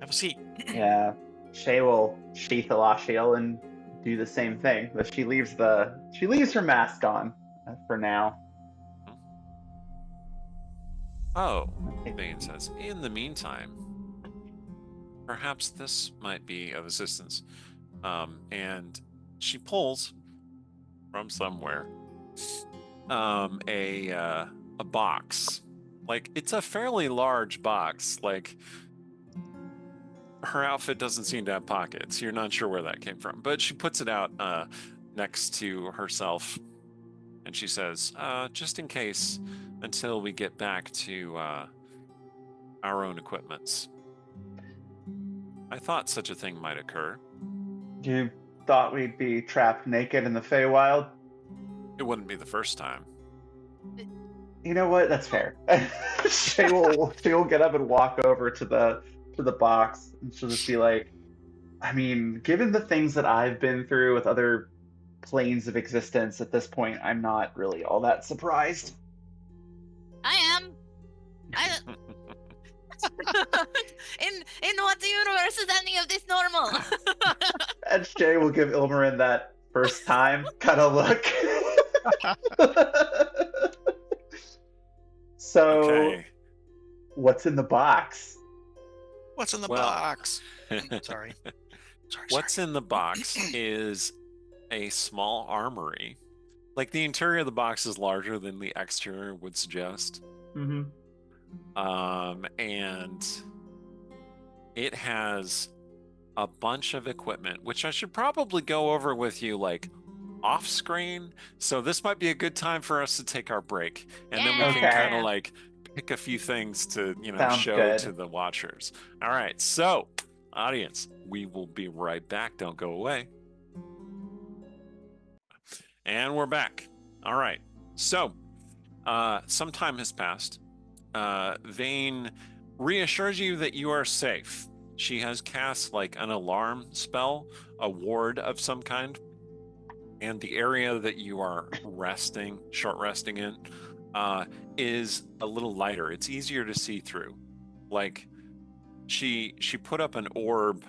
have a seat. Yeah. Shay will sheath Elashiel and do the same thing, but she leaves her mask on for now. Oh, Vane says, in the meantime, perhaps this might be of assistance. And she pulls from somewhere a box. Like, it's a fairly large box. Like, her outfit doesn't seem to have pockets. You're not sure where that came from. But she puts it out next to herself. And she says, just in case, until we get back to our own equipments. I thought such a thing might occur. You thought we'd be trapped naked in the Feywild? It wouldn't be the first time. You know what? That's fair. She will get up and walk over to the box, and she'll just be like, I mean, given the things that I've been through with other planes of existence, at this point, I'm not really all that surprised. I am. In what universe is any of this normal? And Shay will give Ilmarin that first time kind of look. So, Okay. what's in the box? What's in the Well- box? Sorry. What's in the box is a small armory. Like, the interior of the box is larger than the exterior would suggest. Mm-hmm. And it has a bunch of equipment, which I should probably go over with you, like, off screen. So this might be a good time for us to take our break, and then we Yeah. can Okay. kind of like pick a few things to Sounds show good. to the watchers. All right, so audience, we will be right back. Don't go away. And we're back. All right, so some time has passed. Vane reassures you that you are safe. She has cast like an alarm spell, a ward of some kind. And the area that you are short resting in, is a little lighter. It's easier to see through. Like, she put up an orb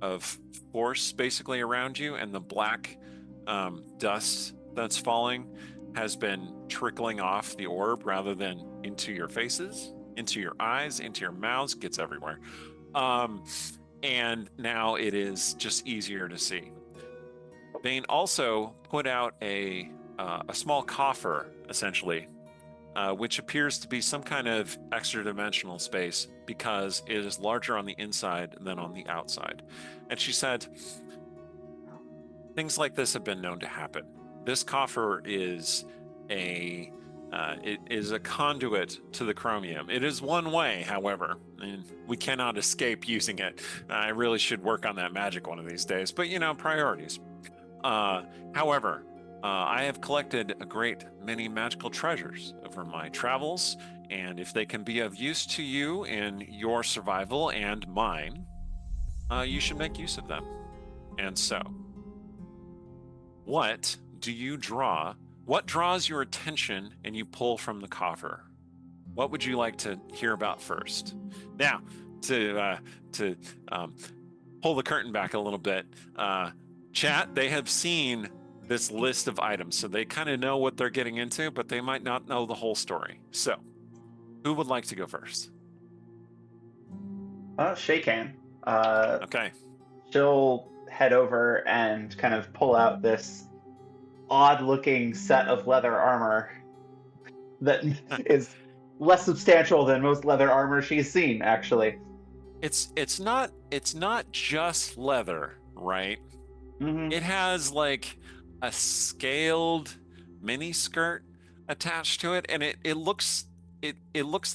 of force basically around you, and the black dust that's falling has been trickling off the orb rather than into your faces, into your eyes, into your mouths, gets everywhere. And now it is just easier to see. Vane also put out a small coffer, essentially, which appears to be some kind of extra-dimensional space because it is larger on the inside than on the outside. And she said, things like this have been known to happen. This coffer is a conduit to the chromium. It is one way, however, and we cannot escape using it. I really should work on that magic one of these days, but priorities. However, I have collected a great many magical treasures over my travels, and if they can be of use to you in your survival and mine, you should make use of them. And so, what do you draw? What draws your attention and you pull from the coffer? What would you like to hear about first? Now, to pull the curtain back a little bit, chat, they have seen this list of items, so they kind of know what they're getting into, but they might not know the whole story. So, who would like to go first? Shay can. Okay. She'll head over and kind of pull out this odd-looking set of leather armor that is less substantial than most leather armor she's seen, actually. It's not just leather, right? Mm-hmm. It has like a scaled mini skirt attached to it, and it looks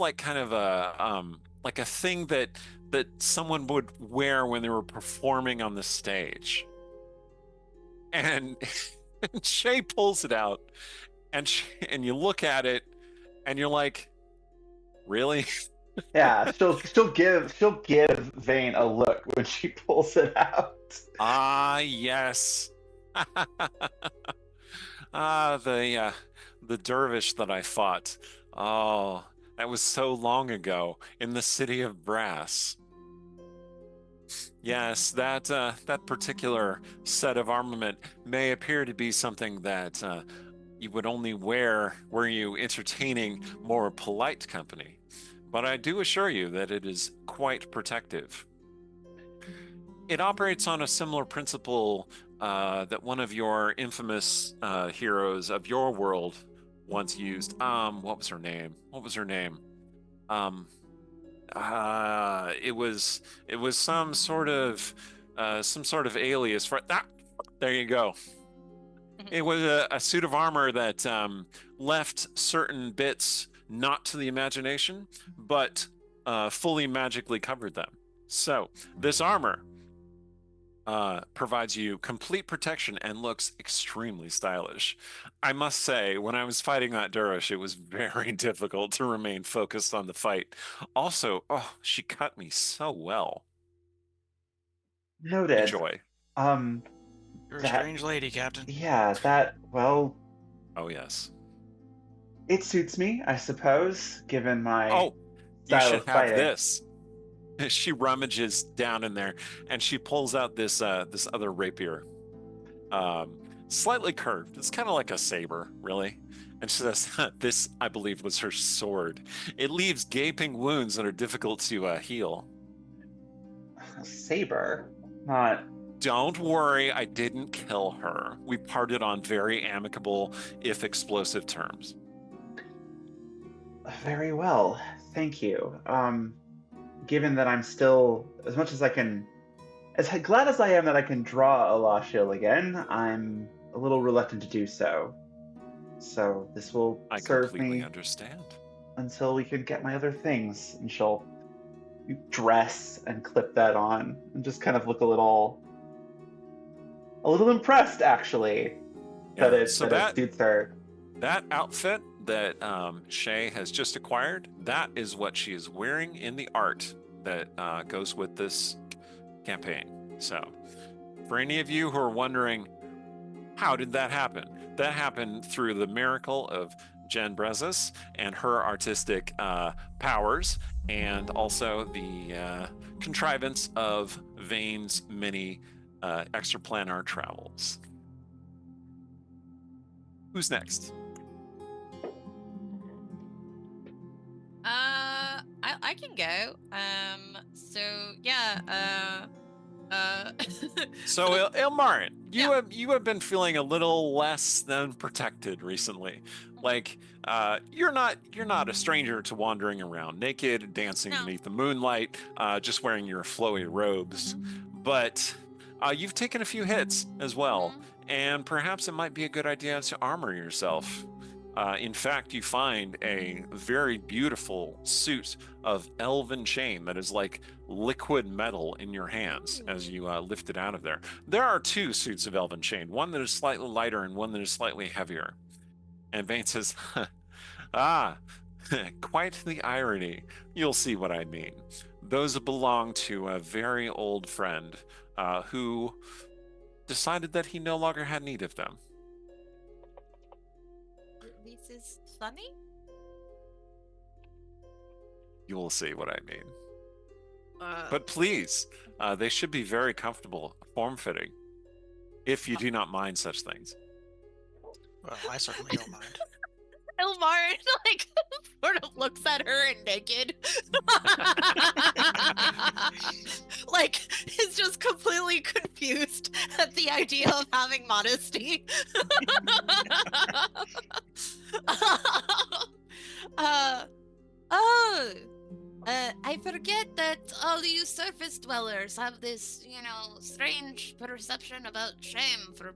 like kind of a thing that someone would wear when they were performing on the stage. And Shay pulls it out, and you look at it, and you're like, really? Yeah, she'll give Vane a look when she pulls it out. Ah, yes. The dervish that I fought. Oh, that was so long ago in the city of brass. Yes, that particular set of armament may appear to be something that you would only wear were you entertaining more polite company. But I do assure you that it is quite protective. It operates on a similar principle that one of your infamous heroes of your world once used. What was her name? It was some sort of alias for that. There you go. It was a suit of armor that left certain bits not to the imagination, but fully magically covered them. So this armor provides you complete protection and looks extremely stylish. I must say, when I was fighting that Durish, it was very difficult to remain focused on the fight. Also, she cut me so well. Noted. Enjoy. You're a strange lady, Captain. Yeah, well... Oh, yes. It suits me, I suppose, given my you style should of have fighting. this. She rummages down in there, and she pulls out this other rapier. Slightly curved. It's kind of like a saber, really. And she says, this, I believe, was her sword. It leaves gaping wounds that are difficult to heal. A saber? Not... Don't worry, I didn't kill her. We parted on very amicable, if explosive terms. Very well, thank you. Given that I'm still, as much as I can, as glad as I am that I can draw a Lashiel again, I'm a little reluctant to do so. So this will serve me understand until we can get my other things. And she'll dress and clip that on and just kind of look a little impressed, actually, that it suits her. That outfit that Shay has just acquired, that is what she is wearing in the art that goes with this campaign. So, for any of you who are wondering, how did that happen? That happened through the miracle of Jen Brezis and her artistic powers, and also the contrivance of Vane's many extraplanar travels. Who's next? I can go. So yeah. So Ilmarin, Yeah. you have been feeling a little less than protected recently. Like you're not a stranger to wandering around naked, dancing No. beneath the moonlight, just wearing your flowy robes. But you've taken a few hits as well, and perhaps it might be a good idea to armor yourself. In fact, you find a very beautiful suit of elven chain that is like liquid metal in your hands as you lift it out of there. There are two suits of elven chain, one that is slightly lighter and one that is slightly heavier. And Vane says, ah, quite the irony. You'll see what I mean. Those belong to a very old friend who decided that he no longer had need of them. This is funny. You will see what I mean. But please, they should be very comfortable, form-fitting, if you do not mind such things. Well, I certainly don't mind. Ilmarin like sort of looks at her and naked. Like is just completely confused at the idea of having modesty. I forget that all you surface dwellers have this, strange perception about shame for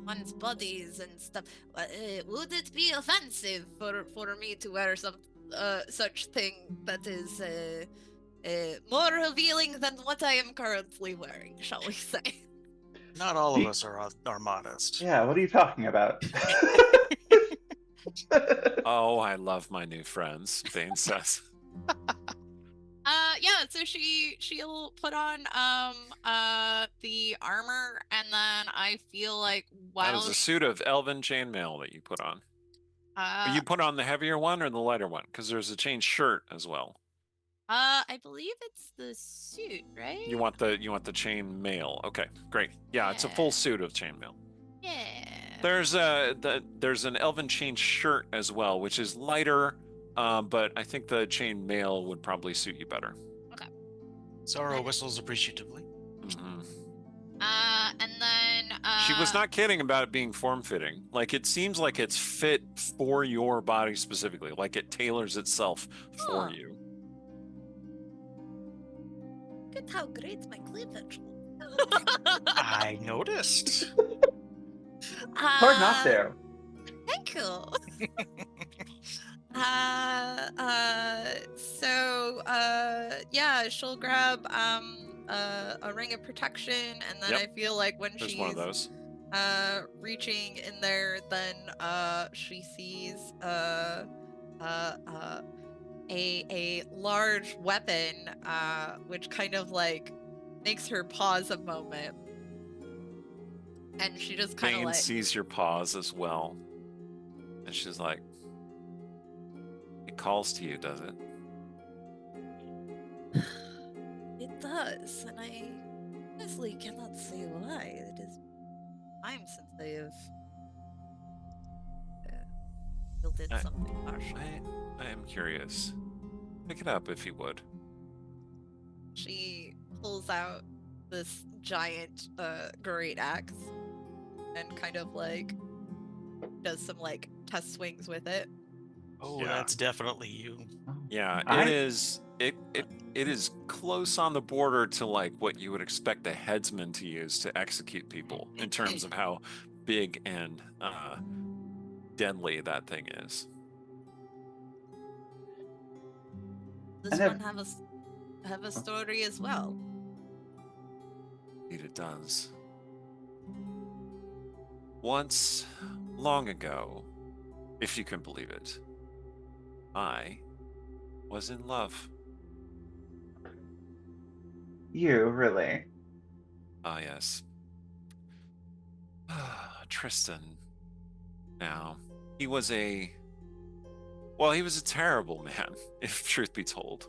one's bodies and stuff. Would it be offensive for me to wear such thing that is more revealing than what I am currently wearing, shall we say? Not all of us are modest. Yeah, what are you talking about? Oh, I love my new friends, Vane says. Yeah, so she'll put on the armor, and then I feel like That is a suit of elven chainmail that you put on. You put on the heavier one or the lighter one? Because there's a chain shirt as well. I believe it's the suit, right? You want the chain mail. Okay, great. Yeah, it's a full suit of chainmail. Yeah. There's an elven chain shirt as well, which is lighter, but I think the chain mail would probably suit you better. Okay. Zoro whistles appreciatively. Mm-hmm. And then She was not kidding about it being form-fitting. Like, it seems like it's fit for your body specifically. Like, it tailors itself for you. Look at how great my cleavage I noticed. Hard not to. Thank you. Yeah, she'll grab a ring of protection, and then Yep. I feel like when There's she's one of those. reaching in there, then she sees a large weapon, which kind of like makes her pause a moment, and she just kind of Vane like sees your pause as well, and she's like, "It calls to you, does it?" It does, and I honestly cannot say why. It is time since I have wielded something partial. I am curious. Pick it up if you would. She pulls out this giant great axe and kind of like does some like test swings with it. Oh, Yeah. that's definitely you. Yeah, I- it is. It is close on the border to like what you would expect a headsman to use to execute people in terms of how big and deadly that thing is. This And one have a story as well. Indeed, it does. Once, long ago, if you can believe it, I was in love. You, really? Ah, yes. Tristan. Now, he was a Well, he was a terrible man, if truth be told.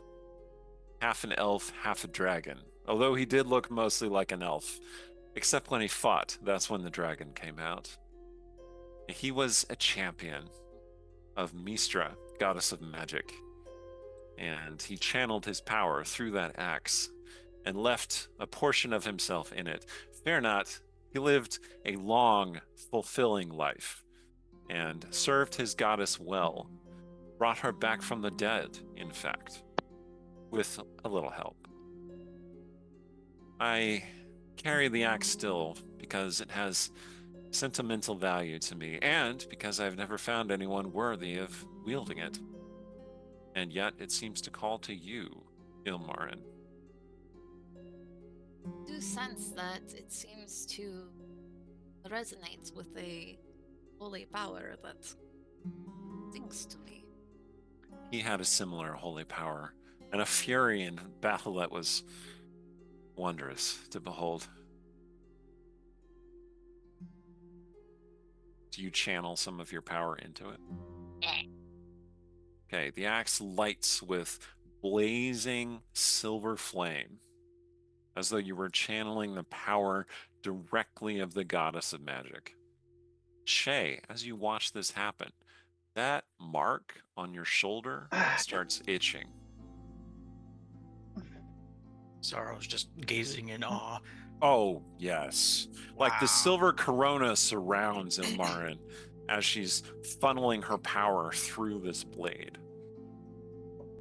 Half an elf, half a dragon. Although he did look mostly like an elf. Except when he fought, that's when the dragon came out. He was a champion of Mistra, goddess of magic. And he channeled his power through that axe and left a portion of himself in it. Fear not, he lived a long, fulfilling life and served his goddess well. Brought her back from the dead, in fact, with a little help. I carry the axe still because it has sentimental value to me, and because I've never found anyone worthy of wielding it. And yet it seems to call to you, Ilmarin. I do sense that it seems to resonate with a holy power that sings to me. He had a similar holy power, and a fury in battle that was wondrous to behold. Do you channel some of your power into it? Okay, the axe lights with blazing silver flame, as though you were channeling the power directly of the goddess of magic. Shay, as you watch this happen, that mark on your shoulder starts itching. Sorrow's just gazing in awe. Oh, yes. Like the Wow. silver corona surrounds Ilmarin as she's funneling her power through this blade.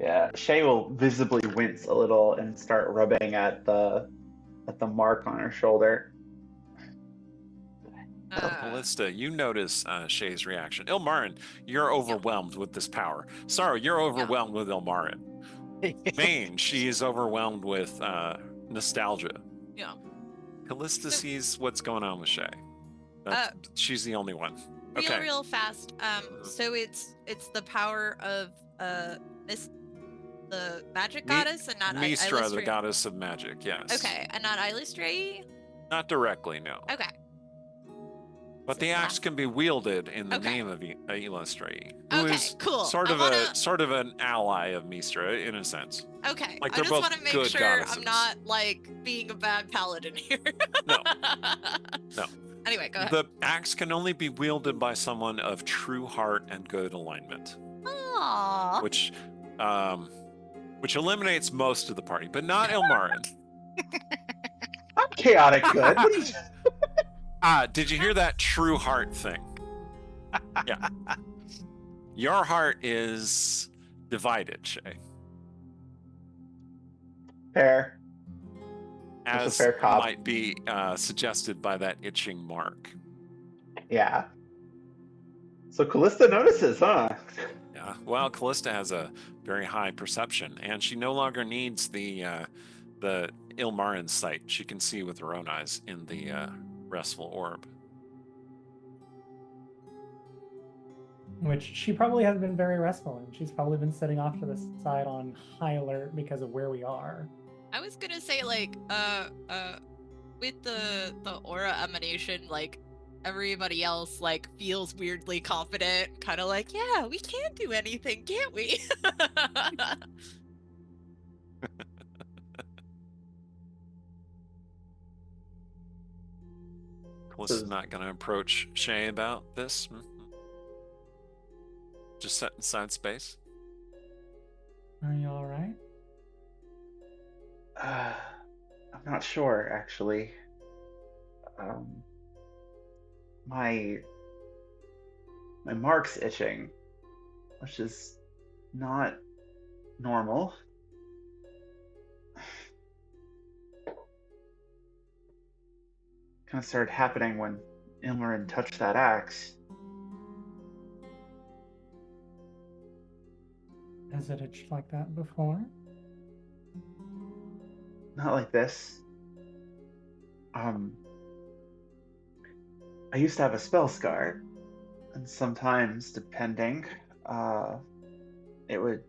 Yeah, Shay will visibly wince a little and start rubbing at the mark on her shoulder. Callista, you notice Shay's reaction. Ilmarin, you're overwhelmed with this power. Sorrow, you're overwhelmed with Ilmarin. Vane, she is overwhelmed with nostalgia. Yeah. Callista sees what's going on with Shay. She's the only one. Okay. Real fast. So it's the power of the magic goddess and not Mistra, the goddess of magic, yes. Okay, and not Illustrae? Not directly, no. Okay. But the axe can be wielded in the name of Illustrae, who is cool. sort of an ally of Mistra in a sense. Okay. Like I they're just both want to make good sure goddesses. I'm not like being a bad paladin here. No. No. Anyway, go ahead. The axe can only be wielded by someone of true heart and good alignment. Aww. Which eliminates most of the party, but not Ilmarin. I'm chaotic good. What are you... Did you hear that true heart thing? Yeah. Your heart is divided, Shay. Fair. As fair cop. might be suggested by that itching mark. Yeah. So Callista notices, huh? Yeah. Well, Callista has a very high perception, and she no longer needs the Ilmarin sight. She can see with her own eyes in the restful orb. Which she probably has been very restful in. She's probably been sitting off to the side on high alert because of where we are. I was gonna say like with the aura emanation, like everybody else like feels weirdly confident, kind of like, yeah, we can do anything, can't we? Callista's not going to approach Shay about this. Just set inside space. Are you all right? I'm not sure, actually. My mark's itching, which is not normal. Kind of started happening when Ilmarin touched that axe. Has it itched like that before? Not like this. I used to have a spell scar, and sometimes, depending, it would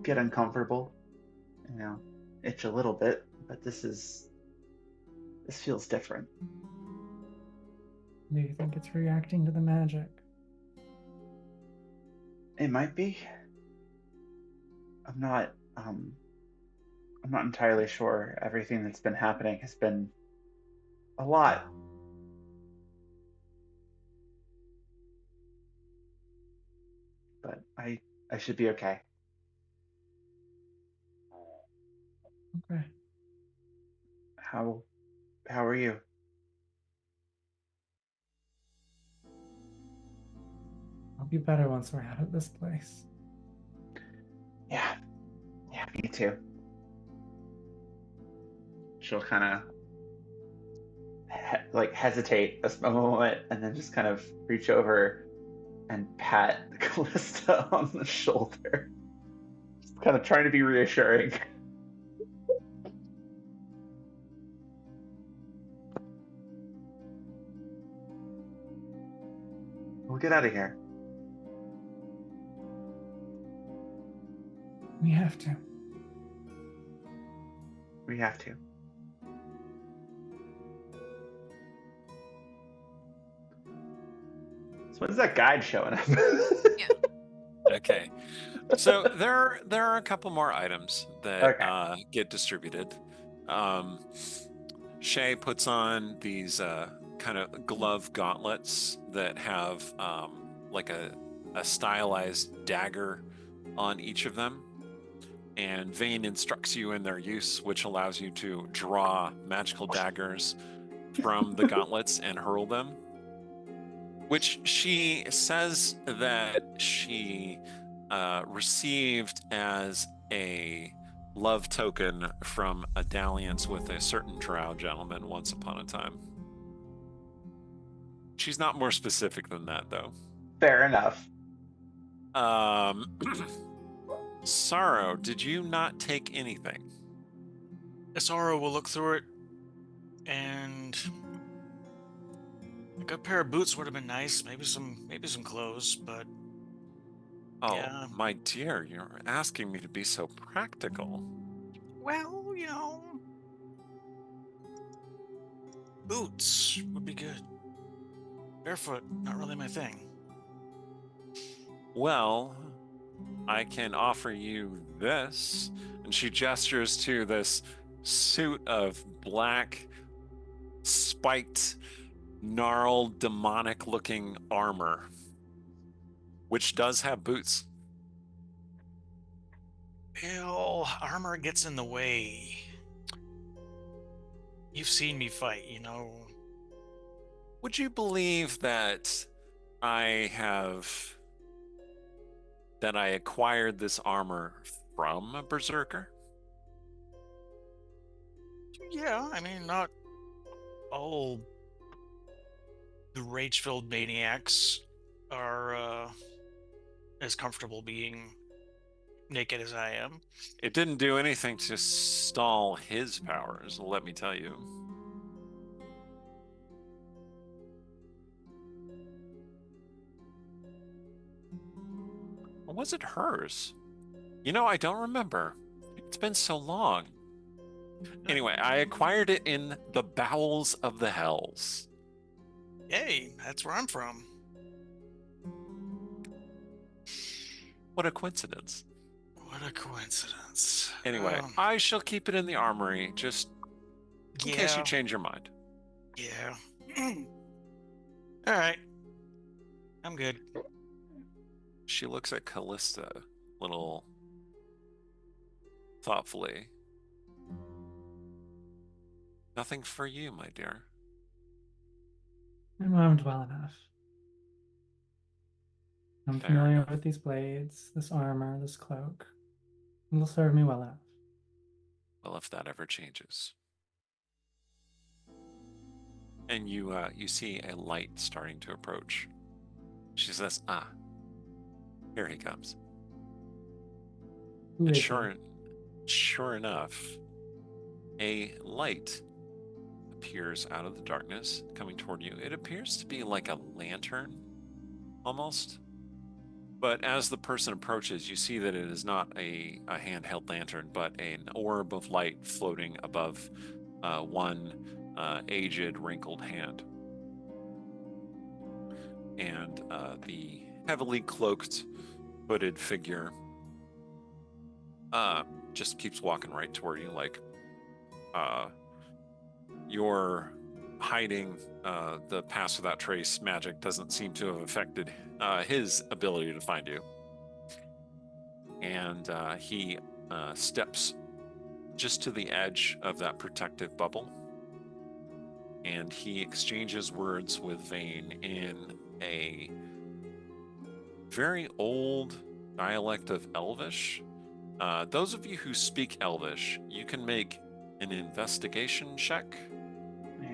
get uncomfortable, itch a little bit, but this feels different. Do you think it's reacting to the magic? It might be. I'm not entirely sure. Everything that's been happening has been a lot. But I should be okay. Okay. How are you? I'll be better once we're out of this place. Yeah, me too. She'll kind of hesitate a moment and then just kind of reach over and pat Callista on the shoulder. Just kind of trying to be reassuring. We'll get out of here. We have to. We have to. So when's that guide showing up? Okay. So there are a couple more items that get distributed. Shay puts on these kind of glove gauntlets that have like a stylized dagger on each of them. And Vane instructs you in their use, which allows you to draw magical daggers from the gauntlets and hurl them. Which she says that she received as a love token from a dalliance with a certain drow gentleman once upon a time. She's not more specific than that, though. Fair enough. Sorrow, did you not take anything? Sorrow will look through it, and a good pair of boots would have been nice. Maybe some clothes, but Oh, yeah. my dear, you're asking me to be so practical. Well, boots would be good. Barefoot, not really my thing. Well, I can offer you this. And she gestures to this suit of black, spiked, gnarled, demonic looking armor, which does have boots. Well, armor gets in the way. You've seen me fight, Would you believe that I acquired this armor from a berserker? Yeah, I mean, not all the rage-filled maniacs are as comfortable being naked as I am. It didn't do anything to stall his powers, let me tell you. Or was it hers? I don't remember. It's been so long. Anyway, I acquired it in the bowels of the hells. Hey, that's where I'm from. What a coincidence. What a coincidence. Anyway, I shall keep it in the armory, just in case you change your mind. Yeah. All right. I'm good. She looks at Callista a little thoughtfully. Nothing for you, my dear. I'm armed well enough. I'm Fair familiar enough. with these blades, this armor, this cloak. It'll serve me well enough. Well, if that ever changes. And you see a light starting to approach. She says, here he comes. Who And is he? sure enough, a light appears out of the darkness coming toward you. It appears to be like a lantern, almost. But as the person approaches, you see that it is not a handheld lantern, but an orb of light floating above one aged, wrinkled hand. And the heavily cloaked hooded figure just keeps walking right toward you, like you're hiding. The pass without trace magic doesn't seem to have affected his ability to find you. And he steps just to the edge of that protective bubble, and he exchanges words with Vane in a very old dialect of Elvish. Those of you who speak Elvish, you can make an investigation check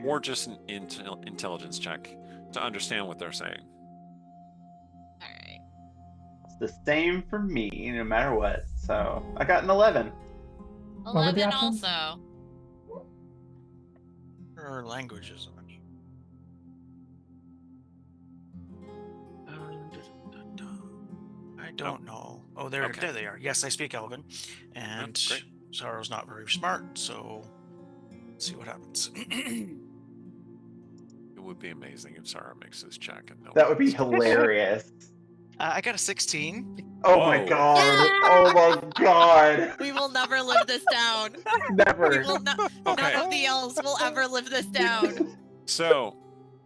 or just an intelligence check to understand what they're saying. All right. It's the same for me, no matter what. So I got an 11. What were the 11 options? also. There are languages on you. I don't know. Oh, there they are. Yes, I speak Elven, and great. Sorrow's not very smart, so let's see what happens. It would be amazing if Sarah makes this check. And That would be hilarious. I got a 16. Oh my Whoa. god. Oh my god. We will never live this down. We Never. will not. Okay. None of the elves will ever live this down. So,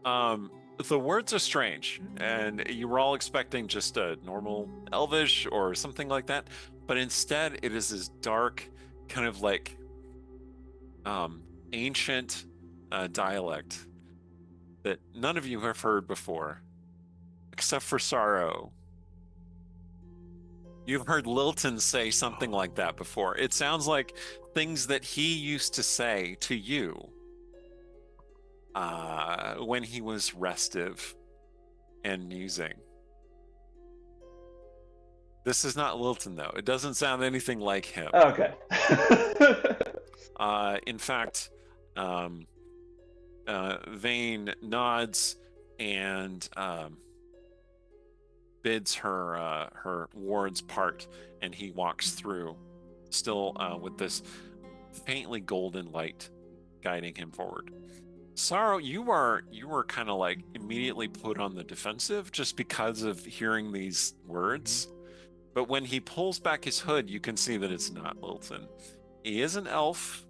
the words are strange, and you were all expecting just a normal Elvish or something like that, but instead it is this dark, kind of like ancient dialect that none of you have heard before, except for Sorrow. You've heard Lilton say something like that before. It sounds like things that he used to say to you when he was restive and musing. This is not Lilton, though. It doesn't sound anything like him. Okay. In fact, Vane nods and bids her wards part, and he walks through, still with this faintly golden light guiding him forward. Sorrow, you were kind of like immediately put on the defensive just because of hearing these words. But when he pulls back his hood, you can see that it's not Lilton. He is an elf.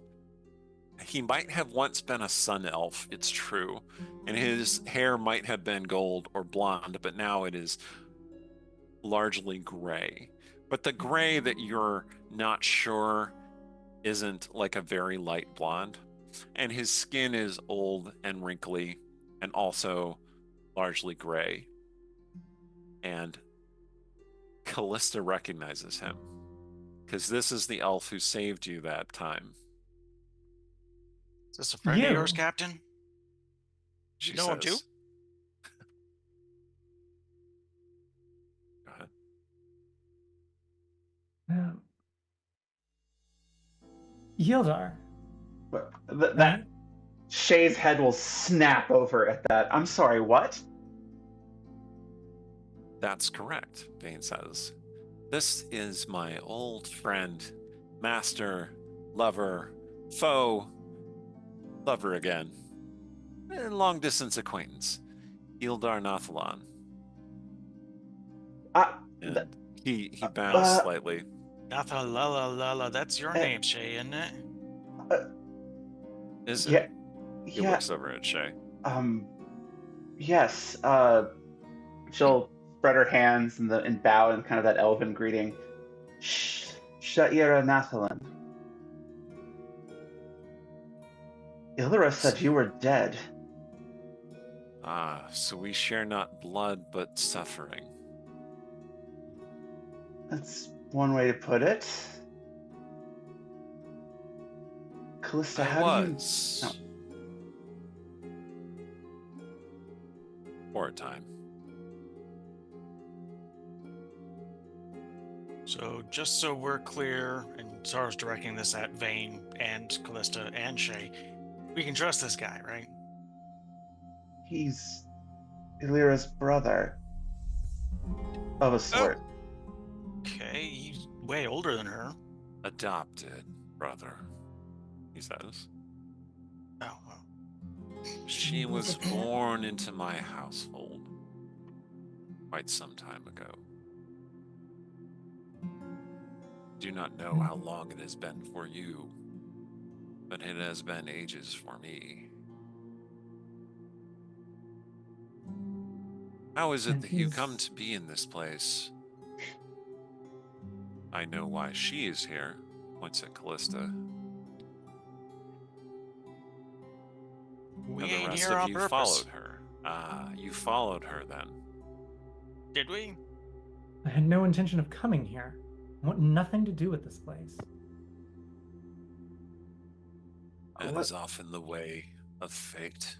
He might have once been a sun elf, it's true. And his hair might have been gold or blonde, but now it is largely gray. But the gray that you're not sure isn't like a very light blonde. And his skin is old and wrinkly and also largely gray. And Callista recognizes him because this is the elf who saved you that time. Is this a friend of You. yours, Captain? She You know him too? says. Go ahead. Yildar. That Shay's head will snap over at that. I'm sorry, what? That's correct, Vane says. This is my old friend, master, lover, foe, lover again, and long-distance acquaintance, Ildar Nathalan. And he bows slightly. Nathalala, that's your name, Shay, isn't it? Is Yeah. it? He looks over at Shay. Yes. She'll spread her hands and bow in kind of that elven greeting. Sha'ira Nathalan. Illyra said you were dead. Ah, so we share not blood but suffering. That's one way to put it. Callista, how do you... No. For a time. So just so we're clear, and Sarah's directing this at Vane and Callista and Shay, we can trust this guy, right? He's Illyra's brother. Of a sort. Okay, he's way older than her. Adopted brother, he says. Oh, well. She was born into my household quite some time ago. do not know how long it has been for you, but it has been ages for me. How is it And that you he's- come to be in this place? I know why she is here, points at Callista. We And the ain't rest here of on you purpose. followed her. Ah, you followed her then. Did we? I had no intention of coming here. I want nothing to do with this place. That What- is often the way of fate.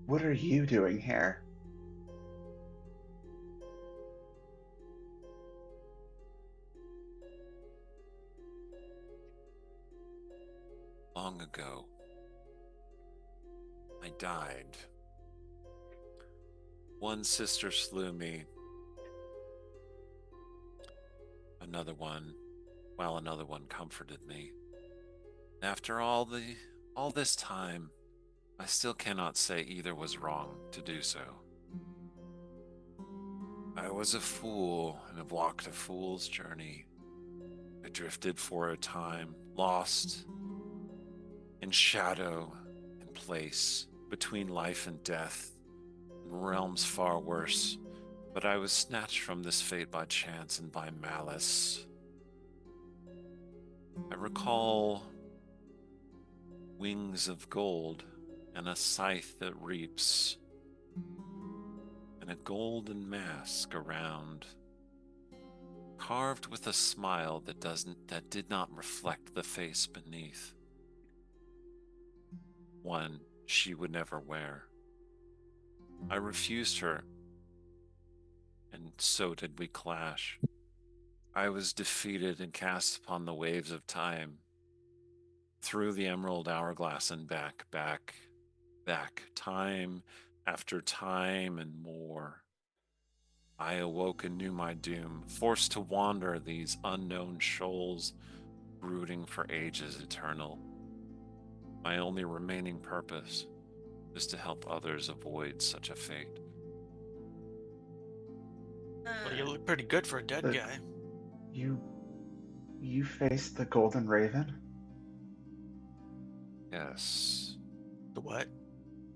What are you doing here? Long ago, I died. One sister slew me. Another one comforted me. After all this time, I still cannot say either was wrong to do so. I was a fool and have walked a fool's journey. I drifted for a time, lost in shadow and place, between life and death, in realms far worse. But I was snatched from this fate by chance and by malice. I recall wings of gold and a scythe that reaps, and a golden mask around, carved with a smile that did not reflect the face beneath. One she would never wear. I refused her, and so did we clash. I was defeated and cast upon the waves of time, through the emerald hourglass and back, time after time and more. I awoke and knew my doom, forced to wander these unknown shoals, brooding for ages eternal. My only remaining purpose is to help others avoid such a fate. Well, you look pretty good for a dead But- guy. You faced the Golden Raven? Yes, The what?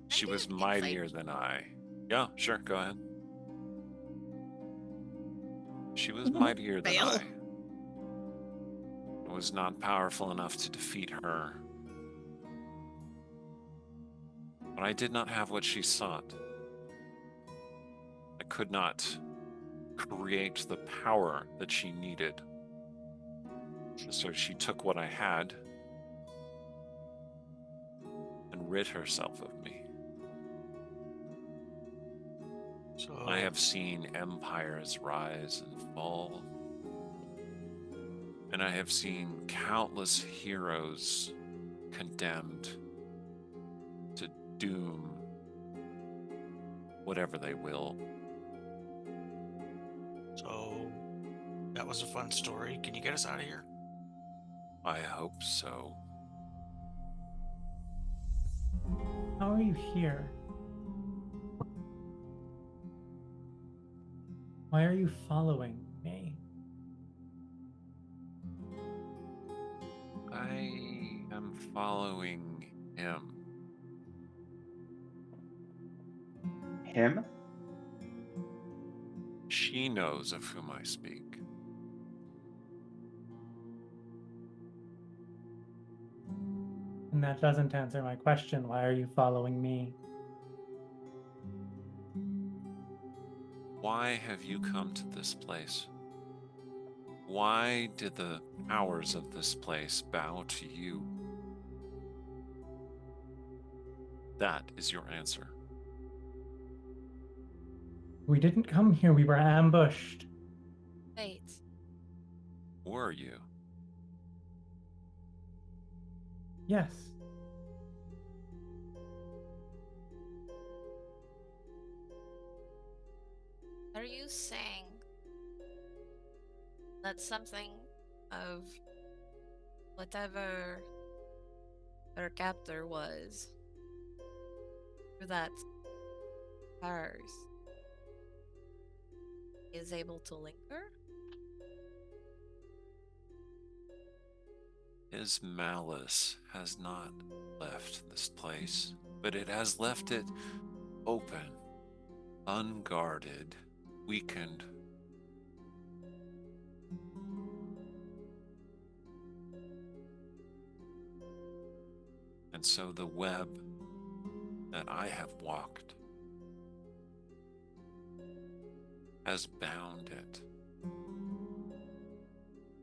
she I was get mightier insight. than I. Yeah, sure, go ahead. She was mightier than Fail. I. I was not powerful enough to defeat her. But I did not have what she sought. I could not create the power that she needed. So she took what I had and rid herself of me. So I have seen empires rise and fall. And I have seen countless heroes condemned to doom, whatever they will. So that was a fun story. Can you get us out of here? I hope so. How are you here? Why are you following me? I am following him. Him? She knows of whom I speak. And that doesn't answer my question. Why are you following me? Why have you come to this place? Why did the powers of this place bow to you? That is your answer. We didn't come here. We were ambushed. Wait. Were you? Yes. Are you saying that something of whatever her captor was, or that ours, is able to link her? His malice has not left this place, but it has left it open, unguarded, weakened. And so the web that I have walked has bound it.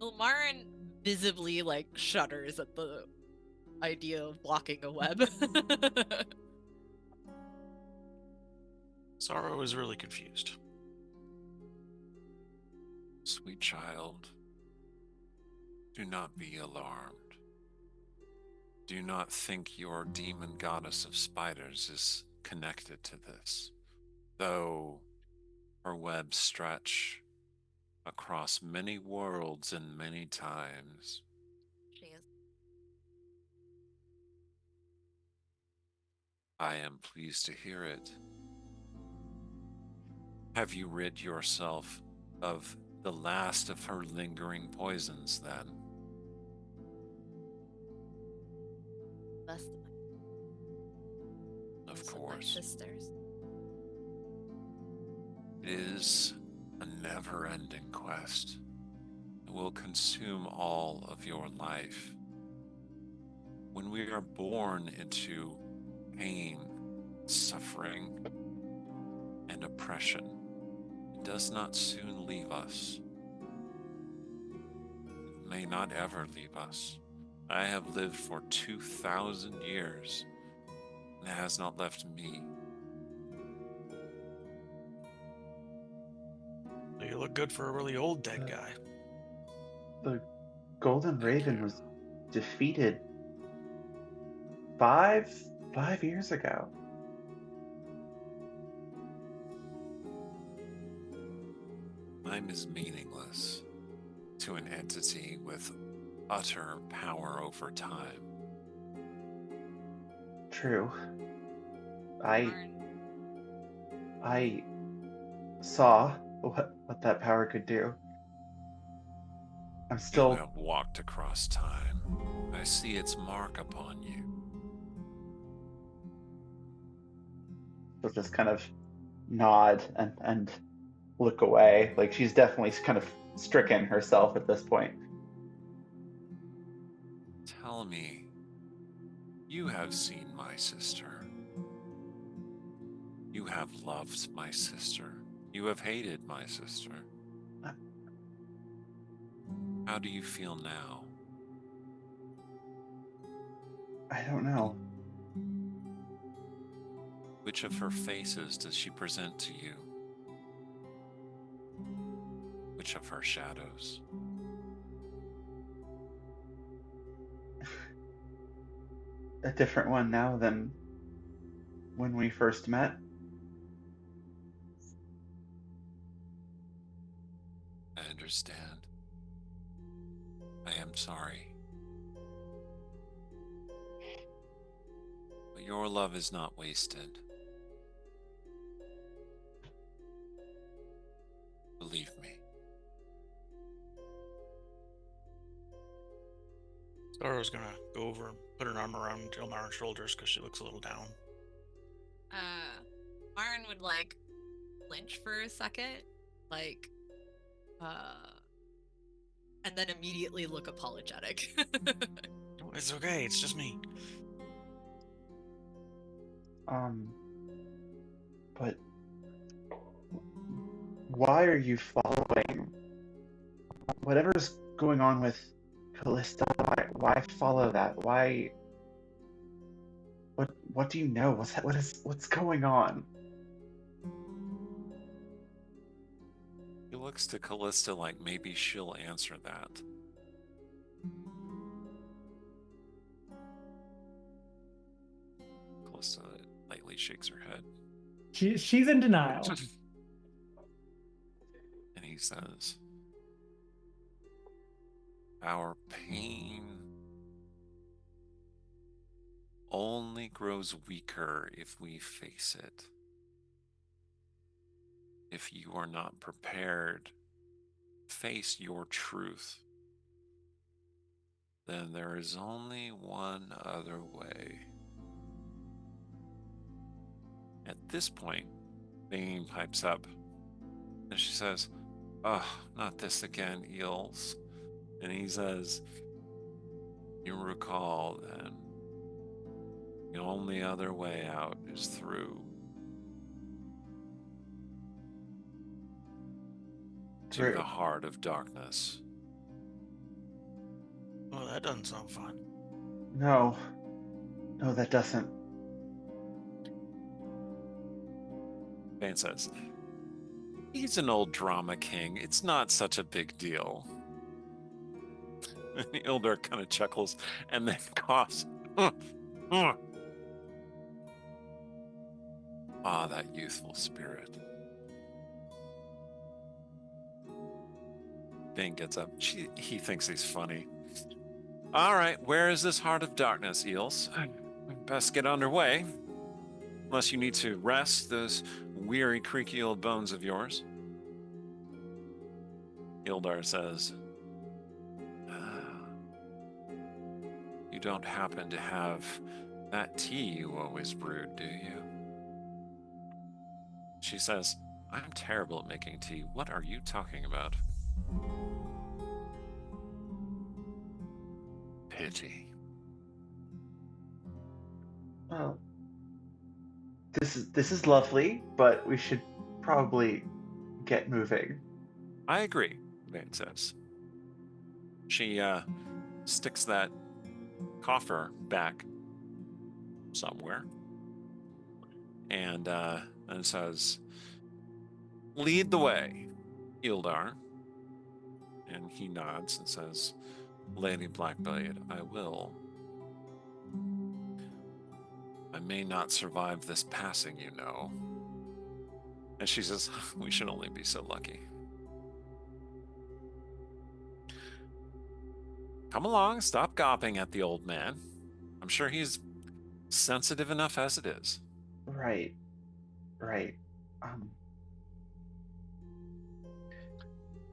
Ilmarin visibly shudders at the idea of walking a web. Sorrow is really confused. Sweet child, do not be alarmed. Do not think your demon goddess of spiders is connected to this, though her webs stretch across many worlds and many times. She is. I am pleased to hear it. Have you rid yourself of the last of her lingering poisons, then? Less Of my course. sisters. It is a never-ending quest. It will consume all of your life. When we are born into pain, suffering, and oppression, it does not soon leave us. It may not ever leave us. I have lived for 2,000 years, and it has not left me. You look good for a really old dead guy. The Golden Thank Raven you. was defeated five years ago. Time is meaningless to an entity with utter power over time. True. Ilmarin, I saw what that power could do. I'm You still have walked across time. I see its mark upon you. she'll just kind of nod and look away. Like she's definitely kind of stricken herself at this point. Tell me, you have seen my sister. You have loved my sister. You have hated my sister. How do you feel now? I don't know. Which of her faces does she present to you? Which of her shadows? A different one now than when we first met. I understand. I am sorry. But your love is not wasted. Believe me. Sorrow's gonna go over and put an arm around Ilmarin's shoulders because she looks a little down. Marin would flinch for a second, and then immediately look apologetic. Oh, it's okay, it's just me. But why are you following whatever's going on with Callista? Why follow that? Why? What do you know? What's going on? He looks to Callista like maybe she'll answer that. Callista lightly shakes her head. She's in denial. And he says, our pain only grows weaker if we face it. If you are not prepared to face your truth, then there is only one other way. At this point, Bane pipes up, and she says, "Oh, not this again, Eels." And he says, "You recall then, the only other way out is through to the heart of darkness." Well, that doesn't sound fun. No, that doesn't. Bane says, "He's an old drama king. It's not such a big deal." And Ildar kind of chuckles and then coughs. Ah, that youthful spirit. Bane gets up. He thinks he's funny. "All right, where is this heart of darkness, Eels? Best get underway. Unless you need to rest those weary, creaky old bones of yours." Ildar says, "You don't happen to have that tea you always brewed, do you?" She says, "I'm terrible at making tea. What are you talking about?" Pity. Well, this is lovely, but we should probably get moving. I agree, Vane says. She sticks that coffer back somewhere and says, "Lead the way, Ildar." And he nods and says, "Lady Blackblade, I will. I may not survive this passing, you know." And she says, "We should only be so lucky." Come along, stop gawping at the old man. I'm sure he's sensitive enough as it is. Right.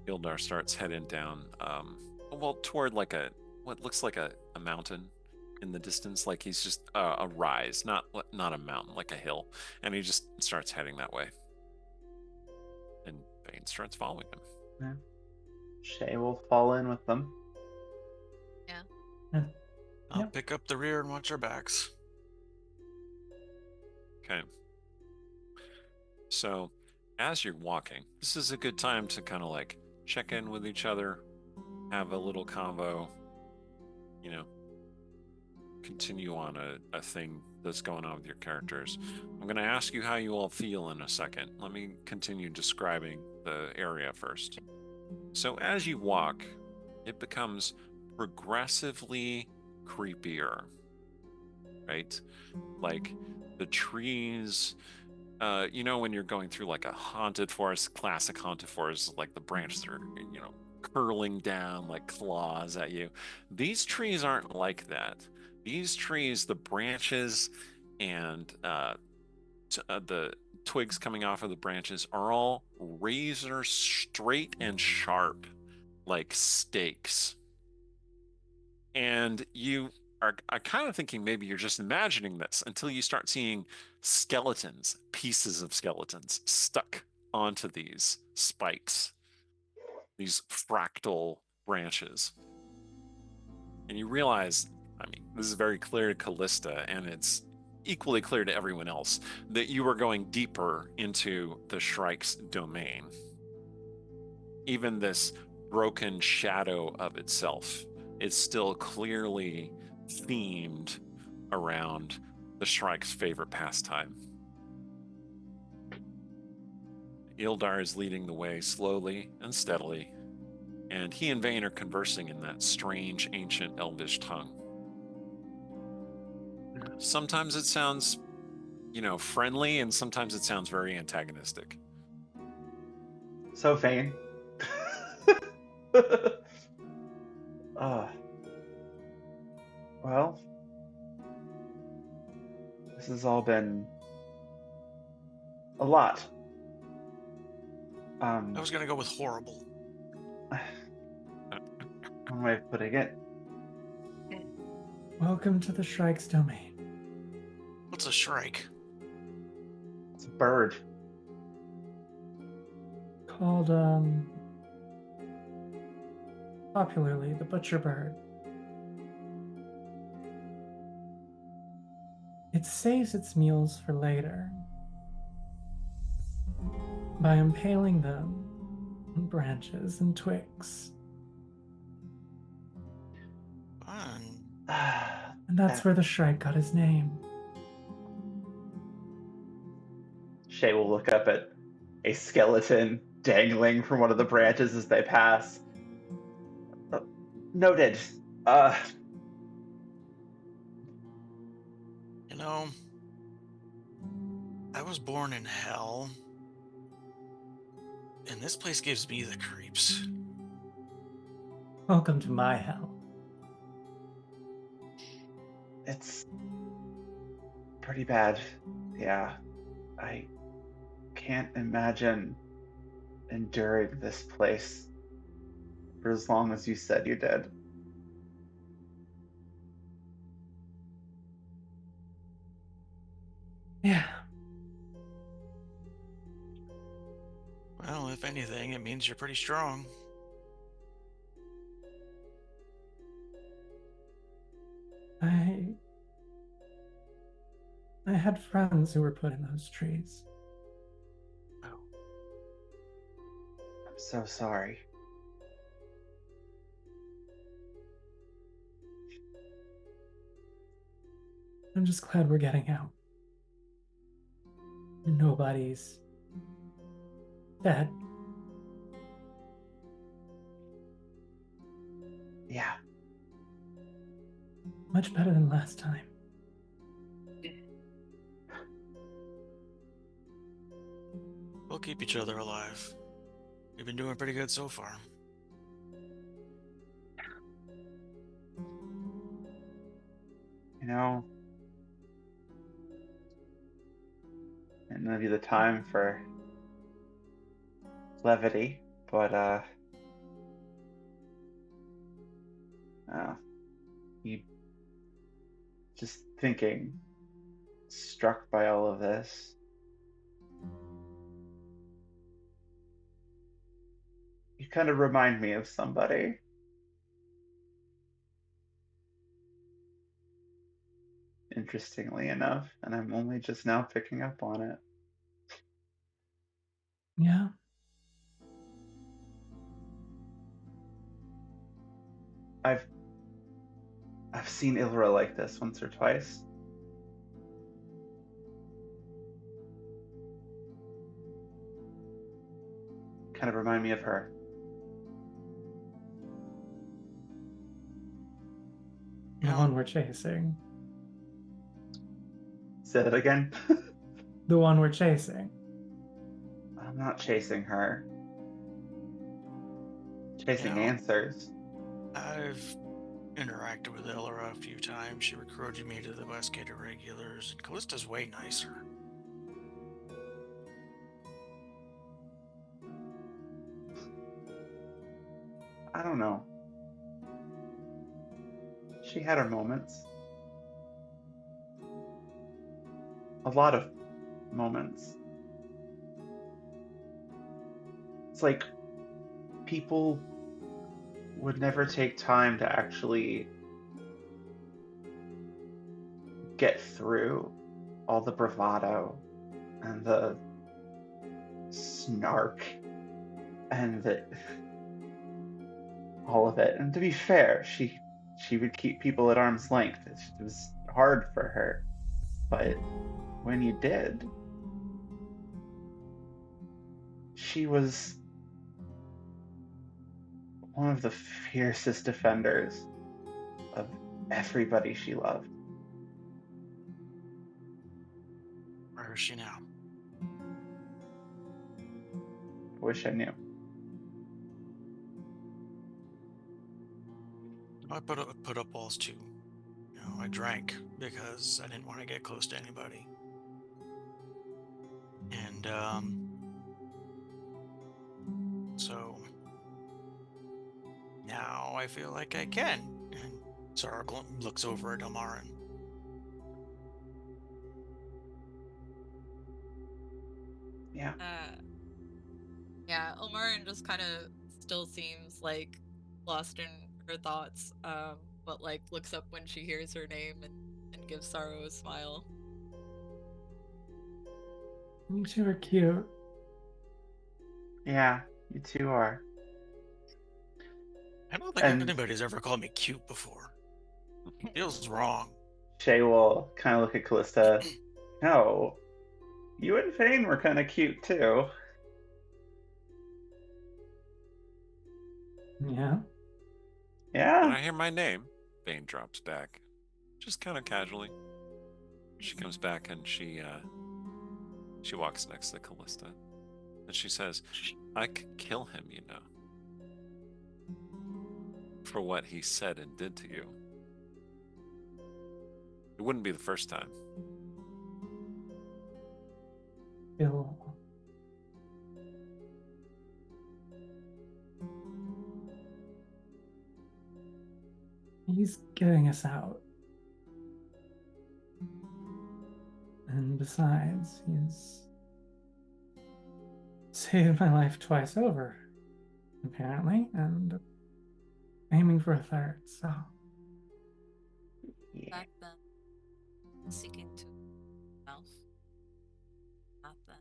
Ildar starts heading down, toward like what looks like a mountain in the distance. Like he's just a rise, not a mountain, like a hill. And he just starts heading that way. And Bane starts following him. Yeah. Shay will fall in with them. I'll Yep. pick up the rear and watch our backs. Okay. So, as you're walking, this is a good time to kind of like check in with each other, have a little convo, continue on a thing that's going on with your characters. I'm going to ask you how you all feel in a second. Let me continue describing the area first. So, as you walk, it becomes progressively creepier, right? Like the trees, when you're going through like a haunted forest, classic haunted forest, like the branches are, curling down like claws at you. These trees aren't like that. These trees, the branches and the twigs coming off of the branches are all razor straight and sharp, like stakes. And you are kind of thinking maybe you're just imagining this until you start seeing skeletons, pieces of skeletons stuck onto these spikes, these fractal branches. And you realize, this is very clear to Callista, and it's equally clear to everyone else, that you are going deeper into the Shrike's domain. Even this broken shadow of itself is still clearly themed around the Shrike's favorite pastime. Ildar is leading the way slowly and steadily, and he and Vane are conversing in that strange ancient elvish tongue. Sometimes it sounds, friendly, and sometimes it sounds very antagonistic. So Vane. Well, this has all been a lot. I was gonna go with horrible. One way of putting it. Welcome to the Shrike's domain. What's a shrike? It's a bird. Called, popularly the butcher bird. It saves its meals for later by impaling them on branches and twigs. Fun. And that's where the Shrike got his name. Shay will look up at a skeleton dangling from one of the branches as they pass. Noted. You know, I was born in hell, and this place gives me the creeps. Welcome to my hell. It's pretty bad. Yeah. I can't imagine enduring this place for as long as you said you did. Yeah. Well, if anything, it means you're pretty strong. I had friends who were put in those trees. Oh. I'm so sorry. I'm just glad we're getting out. Nobody's dead. Yeah. Much better than last time. We'll keep each other alive. We've been doing pretty good so far. You know, it may be the time for levity, but you just thinking, struck by all of this. You kind of remind me of somebody. Interestingly enough, and I'm only just now picking up on it. Yeah. I've seen Ilra like this once or twice. Kind of remind me of her. The one we're chasing. Say that again. The one we're chasing. I'm not chasing her. Chasing You know, answers. I've interacted with Elora a few times. She recruited me to the Westgate Irregulars, and Callista's way nicer. I don't know. She had her moments. A lot of moments. It's like people would never take time to actually get through all the bravado and the snark and all of it. And to be fair, she would keep people at arm's length. It was hard for her. But when you did, she was one of the fiercest defenders of everybody she loved. Where is she now? Wish I knew. I put up walls too. You know, I drank because I didn't want to get close to anybody. And so now I feel like I can. And Zara looks over at Ilmarin. Yeah. Yeah, Omarin just kind of still seems like lost in her thoughts, but like looks up when she hears her name and gives Sorrow a smile. You two are cute. Yeah, you two are. I don't think And anybody's ever called me cute before. Feels wrong. Shay will kind of look at Callista. No, you and Fane were kind of cute too. Yeah. Yeah. When I hear my name, Vane drops back, just kind of casually. She comes back and she walks next to Callista, and she says, "I could kill him, you know, for what he said and did to you. It wouldn't be the first time." Bill. He's getting us out. And besides, he's saved my life twice over, apparently, and aiming for a third, so. Yeah. Back then, seeking to self. Not then.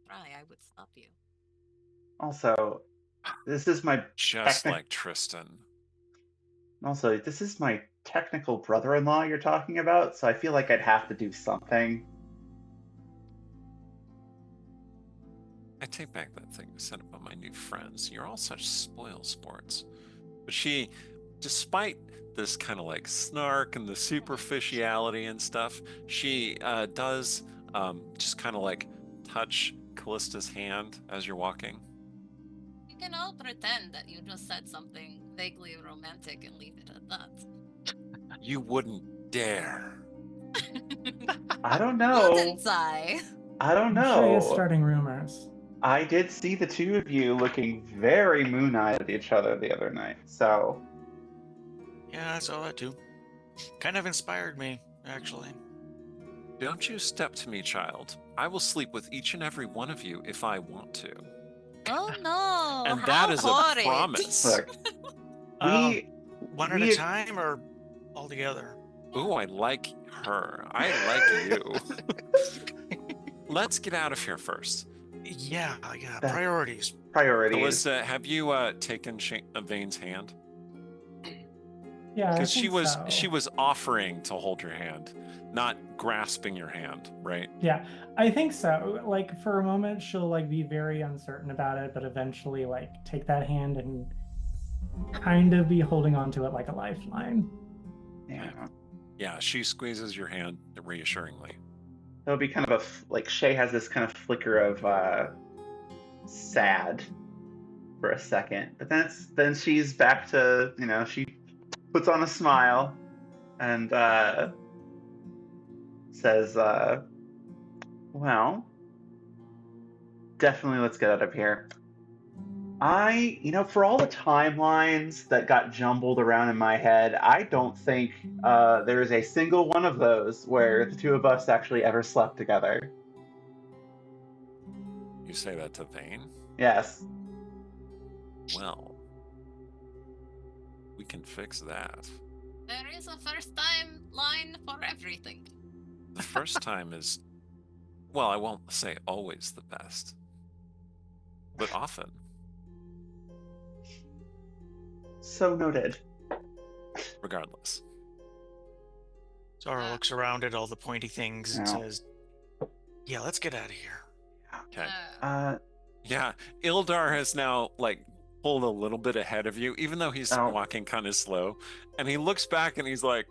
Try, I would stop you. Also, this is my Just like Tristan. Also, this is my technical brother-in-law you're talking about, so I feel like I'd have to do something. I take back that thing I said about my new friends. You're all such spoil sports. But she, despite this kind of like snark and the superficiality and stuff, she does just kind of like touch Callista's hand as you're walking. You can all pretend that you just said something vaguely romantic and leave it at that. You wouldn't dare. I don't know. Wouldn't I? I don't Shay is know. starting rumors. I did see the two of you looking very moon-eyed at each other the other night, so... Yeah, I saw that too. Kind of inspired me, actually. Don't you step to me, child. I will sleep with each and every one of you if I want to. Oh no! And how that is horrid. a promise. Look, One at a time or all together? Ooh, I like her. I like you. Let's get out of here first. Yeah, That- priorities. Priorities. Melissa, have you taken Vane's hand? Yeah, I Because she think was so. she was offering to hold your hand, not grasping your hand, right? Yeah, I think so. Like for a moment, she'll like be very uncertain about it, but eventually like take that hand and kind of be holding on to it like a lifeline. Yeah. Yeah, she squeezes your hand reassuringly. It'll be kind of like Shay has this kind of flicker of sad for a second, but then she's back to, she puts on a smile and says, well, definitely let's get out of here. For all the timelines that got jumbled around in my head, I don't think there is a single one of those where the two of us actually ever slept together. You say that to Vane? Yes. Well, we can fix that. There is a first time line for everything. The first time is, well, I won't say always the best, but often. So noted. Regardless. Zara looks around at all the pointy things and Yeah. says, yeah, let's get out of here. Okay. Uh, Yeah, Ildar has now like pulled a little bit ahead of you, even though he's Oh. walking kind of slow, and he looks back and he's like,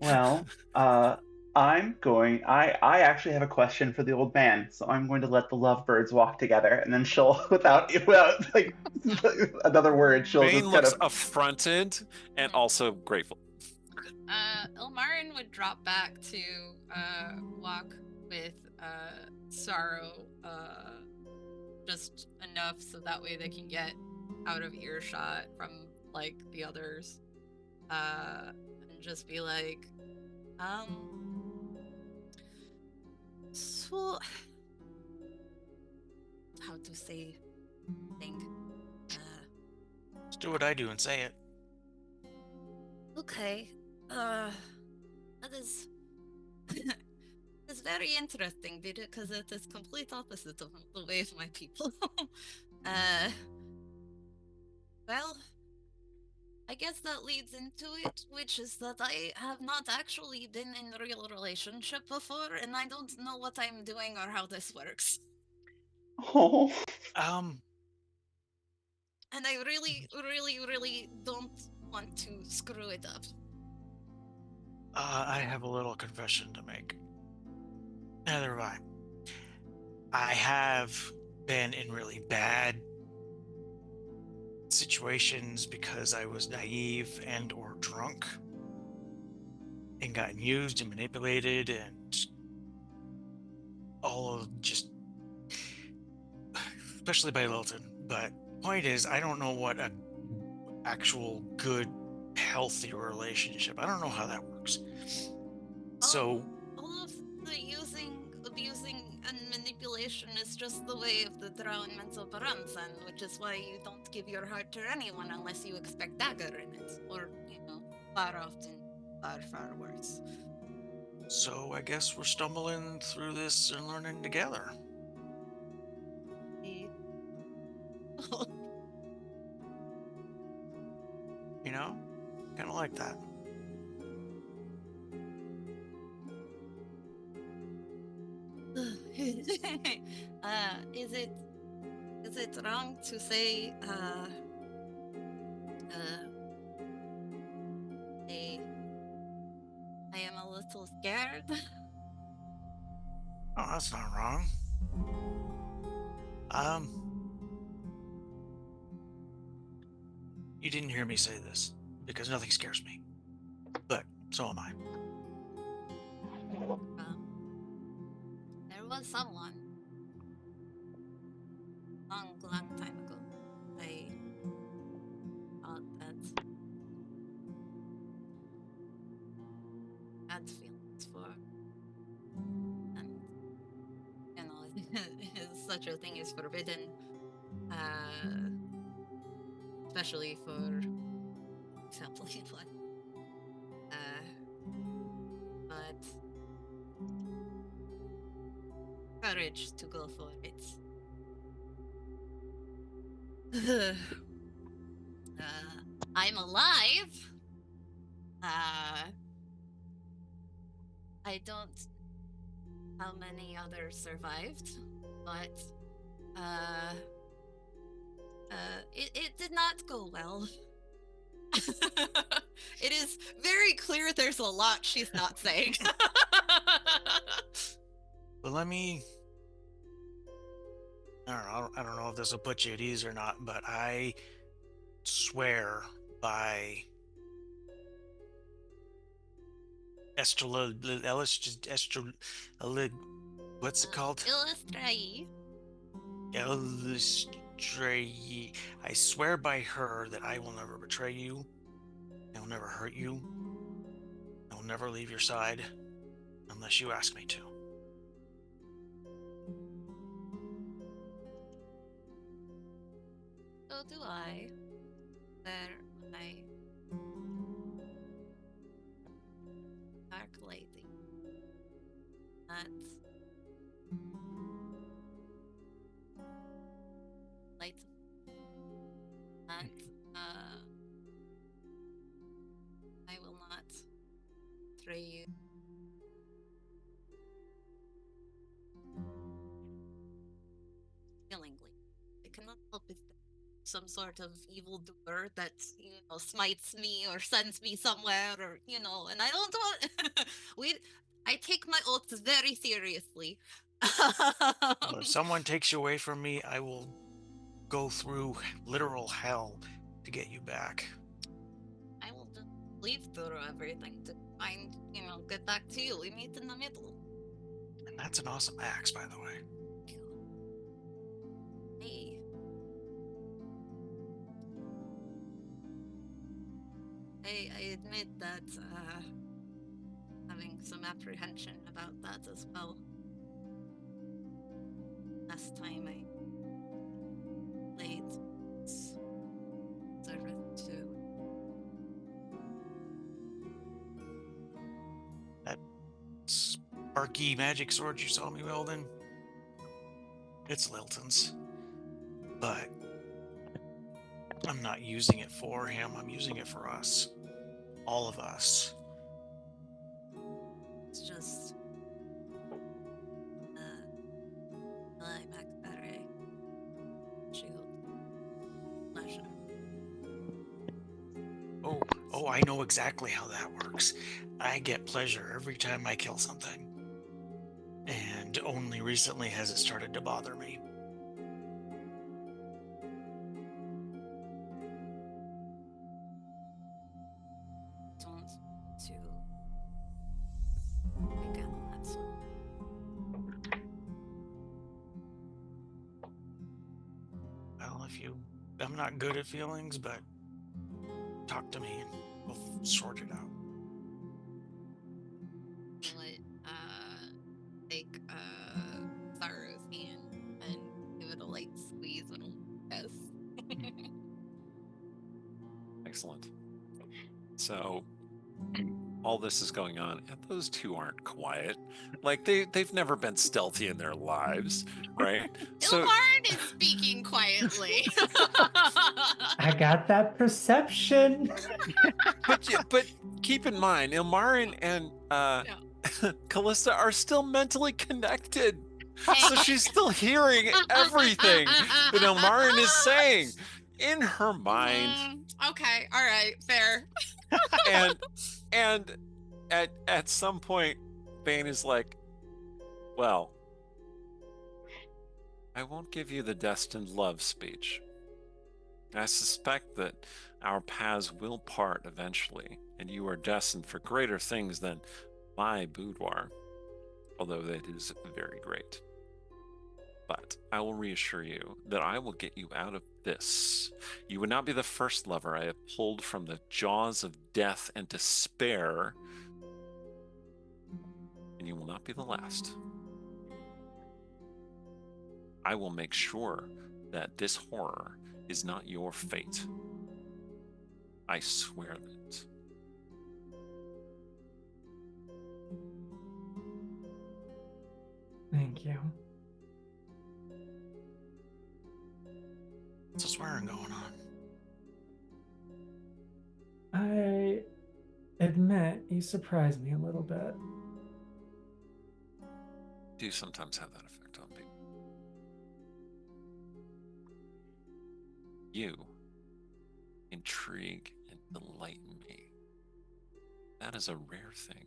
well, I actually have a question for the old man, so I'm going to let the lovebirds walk together, and then she'll, without like another word, she'll Vane just kind looks of. affronted and also grateful. Ilmarin would drop back to walk with Sorrow just enough so that way they can get out of earshot from like the others. And just be like, so how to say thing? Just do what I do and say it. Okay. That is it's very interesting because it is complete opposite of the way of my people. Well, I guess that leads into it, which is that I have not actually been in a real relationship before, and I don't know what I'm doing or how this works. Oh. And I really, really, really don't want to screw it up. I have a little confession to make. Neither have I. I have been in really bad situations because I was naive and or drunk and gotten used and manipulated and all of just, especially by Lilton. But point is, I don't know what a actual good, healthy relationship. I don't know how that works. So all of the using, abusing, and manipulation is just the way of the Drownments of Baransan, which is why you don't give your heart to anyone unless you expect dagger in it, or, far often, far, far worse. So I guess we're stumbling through this and learning together. Kind of like that. Is it wrong to say, I am a little scared? Oh, that's not wrong. You didn't hear me say this, because nothing scares me. But so am I. There was someone long time ago I thought that had feelings for, and such a thing is forbidden, especially for example, but courage to go for it. I'm alive. I don't know how many others survived, but it did not go well. It is very clear there's a lot she's not saying. But I don't know if this will put you at ease or not, but I swear by what's it called? Illustrae. I swear by her that I will never betray you. I will never hurt you. I will never leave your side unless you ask me to. So do I. There, my dark lady. That's light. And I will not betray you. Willingly. I cannot help it. Some sort of evil doer that smites me or sends me somewhere, or and I don't want. I take my oaths very seriously. Well, if someone takes you away from me, I will go through literal hell to get you back. I will just leave through everything to find, get back to you. We meet in the middle. And that's an awesome axe, by the way. Hey. I admit that having some apprehension about that as well. Last time I played, servant too. That sparky magic sword you saw me wielding, it's Lilton's. But I'm not using it for him. I'm using it for us. All of us. It's just I Mac Battery Shield. Pleasure. Oh, I know exactly how that works. I get pleasure every time I kill something. And only recently has it started to bother me. Don't to again that's Well, I'm not good at feelings, but talk to me and we'll sort it out. Will take Tharo's hand and give it a light squeeze and a kiss. Excellent. So all this is going on, and those two aren't quiet. Like they've never been stealthy in their lives, right? So Ilmarin is speaking quietly. I got that perception. but keep in mind, Ilmarin and Callista are still mentally connected. So she's still hearing everything that Ilmarin is saying in her mind. Okay, all right, fair. And at some point, Bane is like, well, I won't give you the destined love speech. I suspect that our paths will part eventually, and you are destined for greater things than my boudoir, although that is very great. But I will reassure you that I will get you out of this. You would not be the first lover I have pulled from the jaws of death and despair, and you will not be the last. I will make sure that this horror is not your fate. I swear that. Thank you. What's the swearing going on? I admit you surprised me a little bit. Do you sometimes have that effect on people? You intrigue and delight me. That is a rare thing.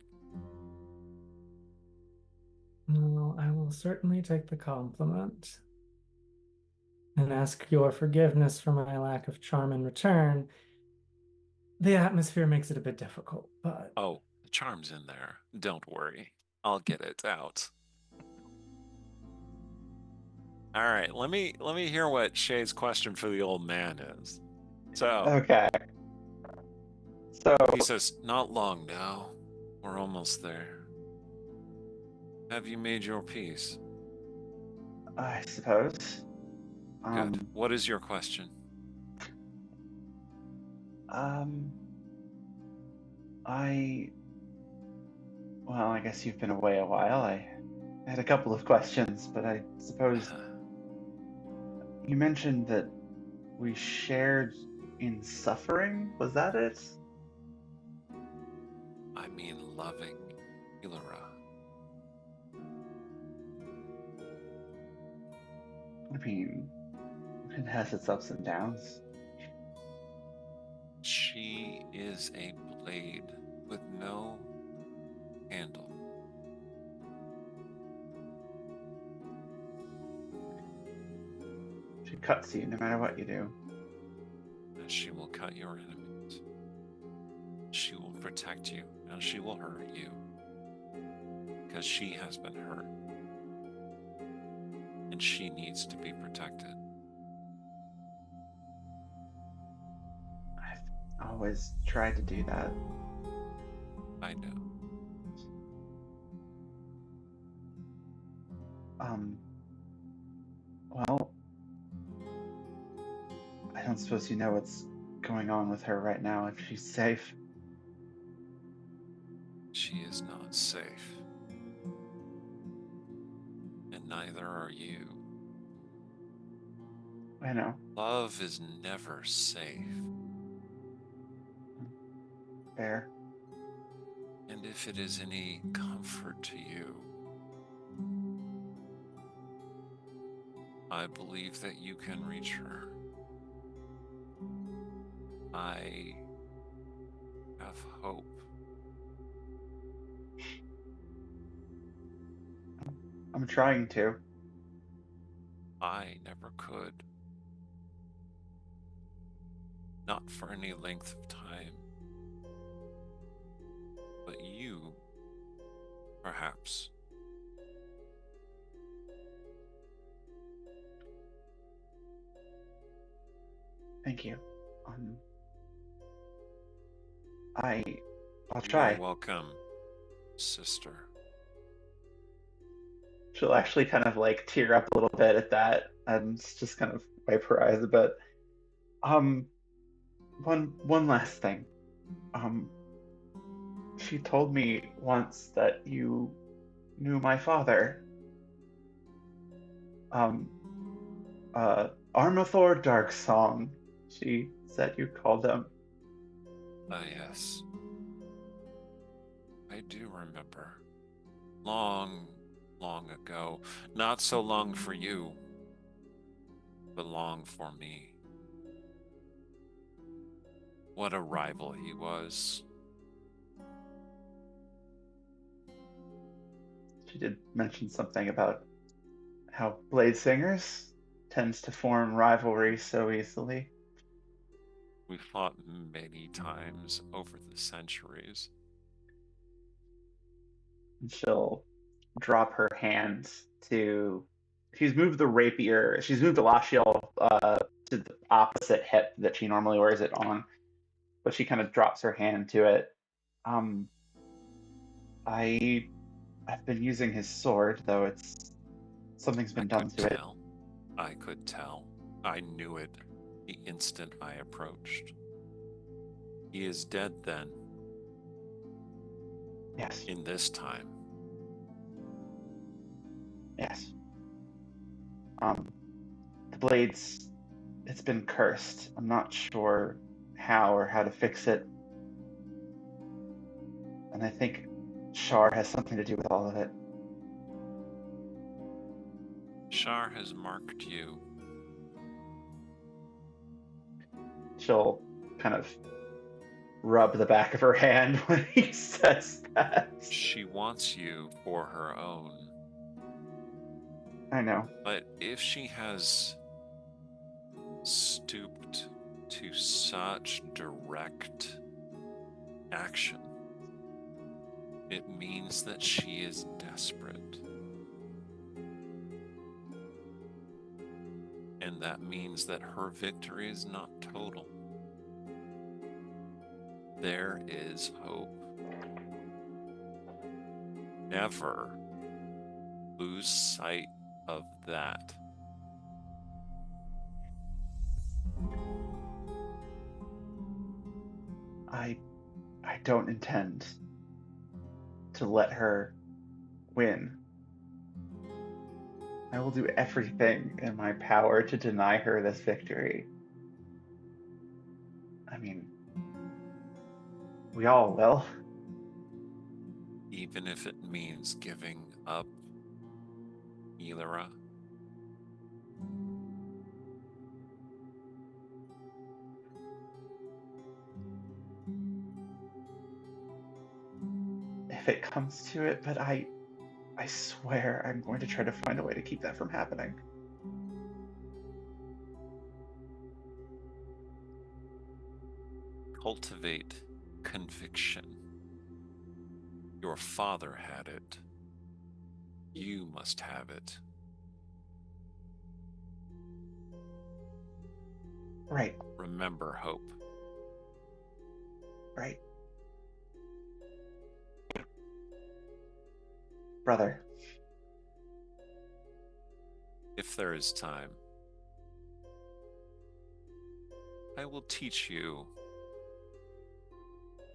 Well, I will certainly take the compliment and ask your forgiveness for my lack of charm in return. The atmosphere makes it a bit difficult, but... Oh, the charm's in there. Don't worry. I'll get it out. All right, let me hear what Shay's question for the old man is. So Okay. So he says, "Not long now. We're almost there. Have you made your peace?" I suppose. Good. What is your question? I guess you've been away a while. I had a couple of questions, but I suppose you mentioned that we shared in suffering. Was that it? I mean, loving Illyra. I mean, it has its ups and downs. She is a blade with no handle. She cuts you no matter what you do. And she will cut your enemies. She will protect you, and she will hurt you. Because she has been hurt. And she needs to be protected. always tried to do that. I know. Well, I don't suppose you know what's going on with her right now, if she's safe. She is not safe. And neither are you. I know. Love is never safe. Fair. And if it is any comfort to you, I believe that you can reach her. I have hope. I'm trying to. I never could. Not for any length of time. But you, perhaps. Thank you. I'll try. You're welcome, sister. She'll actually kind of like tear up a little bit at that and just kind of wipe her eyes a bit. One last thing. She told me once that you knew my father. Armathor Darksong, she said you called him. Yes. I do remember. Long, long ago. Not so long for you, but long for me. What a rival he was. She did mention something about how Blade Singers tends to form rivalry so easily. We fought many times over the centuries. And she'll drop her hands to. She's moved the rapier. She's moved the Lashiel to the opposite hip that she normally wears it on, but she kind of drops her hand to it. I've been using his sword, though something's been done to it. I could tell. I knew it the instant I approached. He is dead then. Yes. In this time. Yes. The blade's it's been cursed. I'm not sure how or how to fix it. And I think Shar has something to do with all of it. Shar has marked you. She'll kind of rub the back of her hand when he says that. She wants you for her own. I know. But if she has stooped to such direct action, it means that she is desperate. And that means that her victory is not total. There is hope. Never lose sight of that. I don't intend to let her win. I will do everything in my power to deny her this victory. I mean, we all will. Even if it means giving up Elira. If it comes to it, but I swear I'm going to try to find a way to keep that from happening. Cultivate conviction. Your father had it. You must have it. Right. Remember hope. Right. Brother. If there is time, I will teach you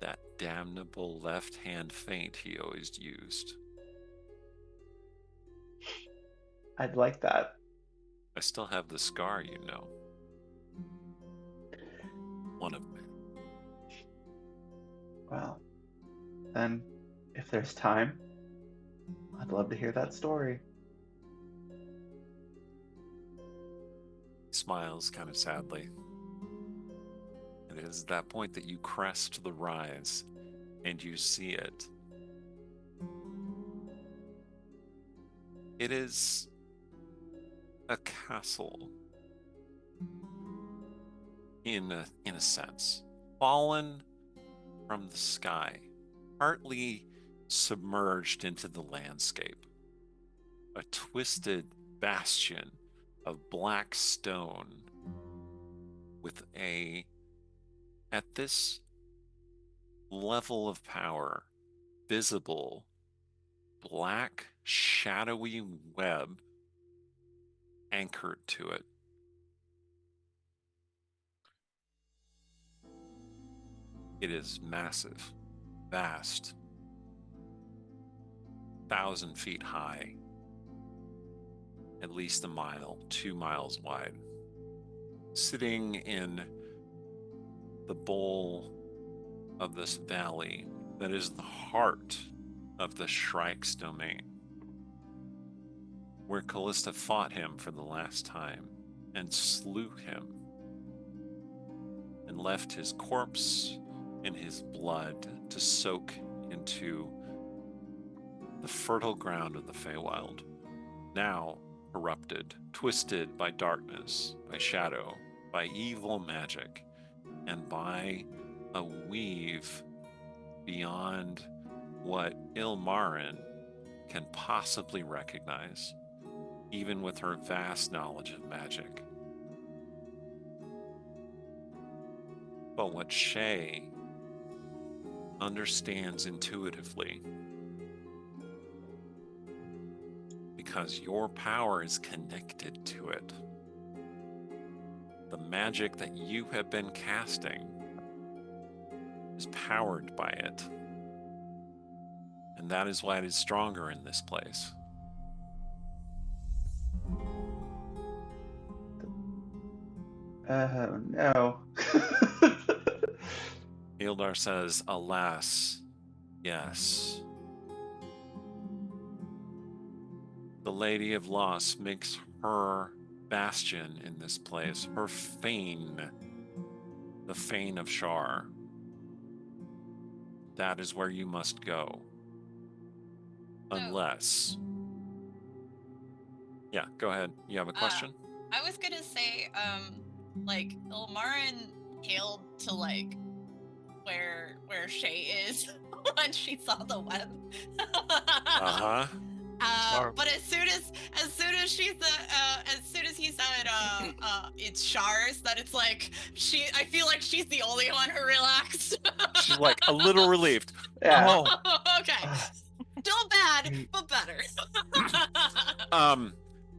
that damnable left-hand feint he always used. I'd like that. I still have the scar, you know. One of many. Well, then, if there's time, I'd love to hear that story. He smiles kind of sadly. It is at that point that you crest the rise and you see it. It is a castle in a sense, fallen from the sky, partly submerged into the landscape. A twisted bastion of black stone with at this level of power, visible black shadowy web anchored to it. It is massive, vast, 1,000 feet high, at least a mile, 2 miles wide. Sitting in the bowl of this valley that is the heart of the Shrike's domain, where Callista fought him for the last time and slew him and left his corpse and his blood to soak into the fertile ground of the Feywild, now corrupted, twisted by darkness, by shadow, by evil magic, and by a weave beyond what Ilmarin can possibly recognize, even with her vast knowledge of magic. But what Shay understands intuitively, because your power is connected to it. The magic that you have been casting is powered by it. And that is why it is stronger in this place. No. Ildar says, alas, yes. The Lady of Loss makes her bastion in this place, her fane, the fane of Shar. That is where you must go. Unless... Yeah, go ahead. You have a question? I was gonna say, like, Ilmarin hailed to, like, where Shay is when she saw the web. Uh-huh. But as soon as he said it's Shar's, that it's like I feel like she's the only one who relaxed. She's like a little relieved. Yeah. Oh. Okay. Still bad, but better.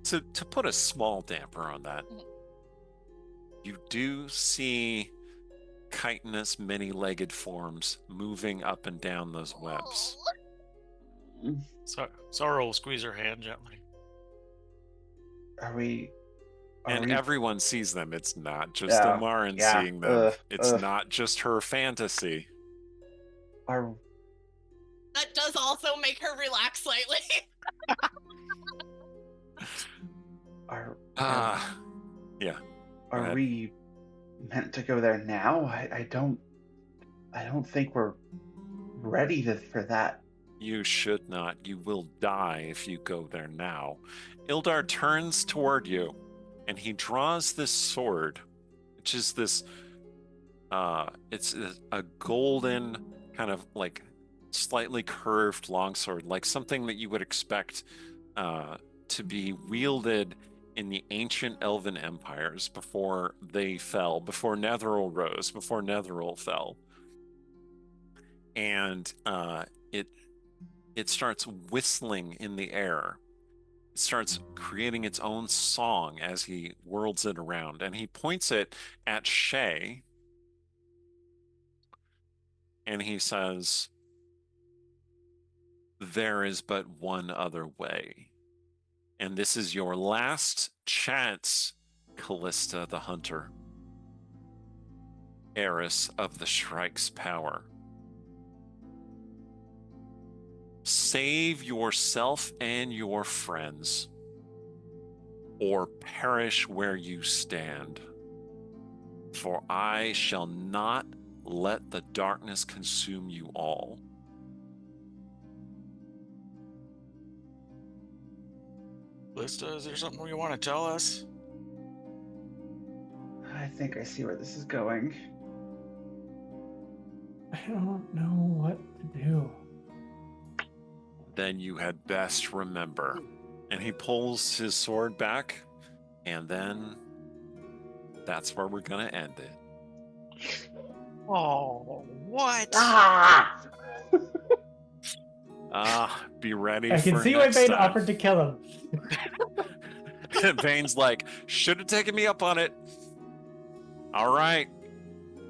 To put a small damper on that, you do see chitinous many-legged forms moving up and down those webs. Zara will squeeze her hand gently. And everyone sees them. It's not just Ilmarin seeing them. It's not just her fantasy. That does also make her relax slightly. Yeah. Are we meant to go there now? I don't think we're ready for that. You should not. You will die if you go there now. Ildar turns toward you, and he draws this sword, which is this, it's a golden, kind of like slightly curved longsword, like something that you would expect to be wielded in the ancient elven empires before they fell, before Netheril rose, before Netheril fell. and it starts whistling in the air. It starts creating its own song as he whirls it around, and he points it at Shay, and he says, "There is but one other way, and this is your last chance, Callista the Hunter, heiress of the Shrike's power. Save yourself and your friends, or perish where you stand. For I shall not let the darkness consume you all." Lista, is there something you want to tell us? I think I see where this is going. I don't know what to do. Then you had best remember. And he pulls his sword back, and then that's where we're going to end it. Oh, what? Be ready I for can see why next Bane time. offered to kill him. Bane's like, should have taken me up on it. All right.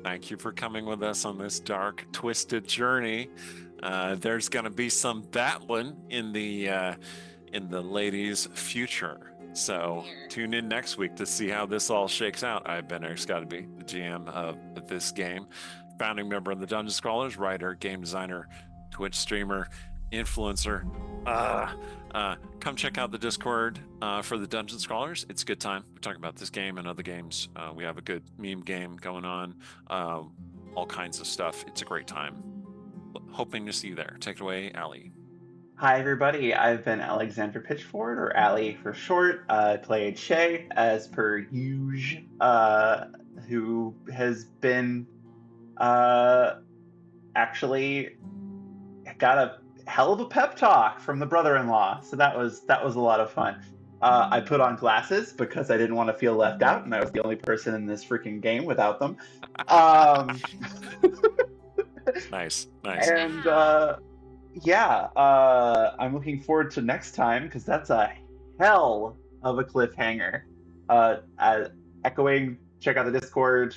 Thank you for coming with us on this dark, twisted journey. There's going to be some battling in the ladies' future. So tune in next week to see how this all shakes out. I've been Eric Scotty, the GM of this game, founding member of the Dungeon Scrawlers, writer, game designer, Twitch streamer, influencer. Come check out the Discord for the Dungeon Scrawlers. It's a good time. We're talking about this game and other games. We have a good meme game going on, all kinds of stuff. It's a great time. Hoping to see you there. Take it away, Allie. Hi, everybody. I've been Alexander Pitchford, or Allie for short. Played Shay, as per usual, who has been actually got a hell of a pep talk from the brother-in-law. So that was a lot of fun. I put on glasses because I didn't want to feel left out, and I was the only person in this freaking game without them. Nice. And I'm looking forward to next time, because that's a hell of a cliffhanger. Echoing, check out the Discord,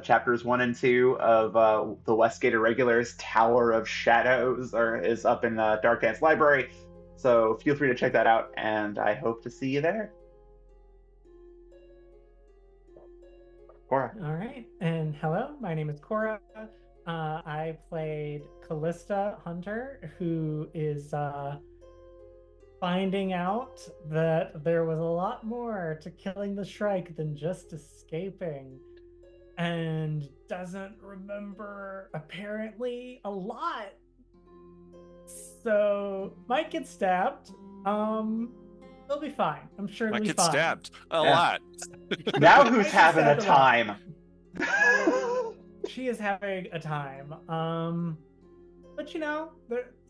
chapters 1 and 2 of the Westgate Irregulars Tower of Shadows is up in Dark Dance Library. So feel free to check that out, and I hope to see you there. Cora. All right, and hello, my name is Cora. I played Callista Hunter, who is finding out that there was a lot more to killing the Shrike than just escaping, and doesn't remember apparently a lot. So might get stabbed. It'll be fine. I'm sure it'll be fine. Might get stabbed a lot. Now who's having a time? She is having a time. But you know,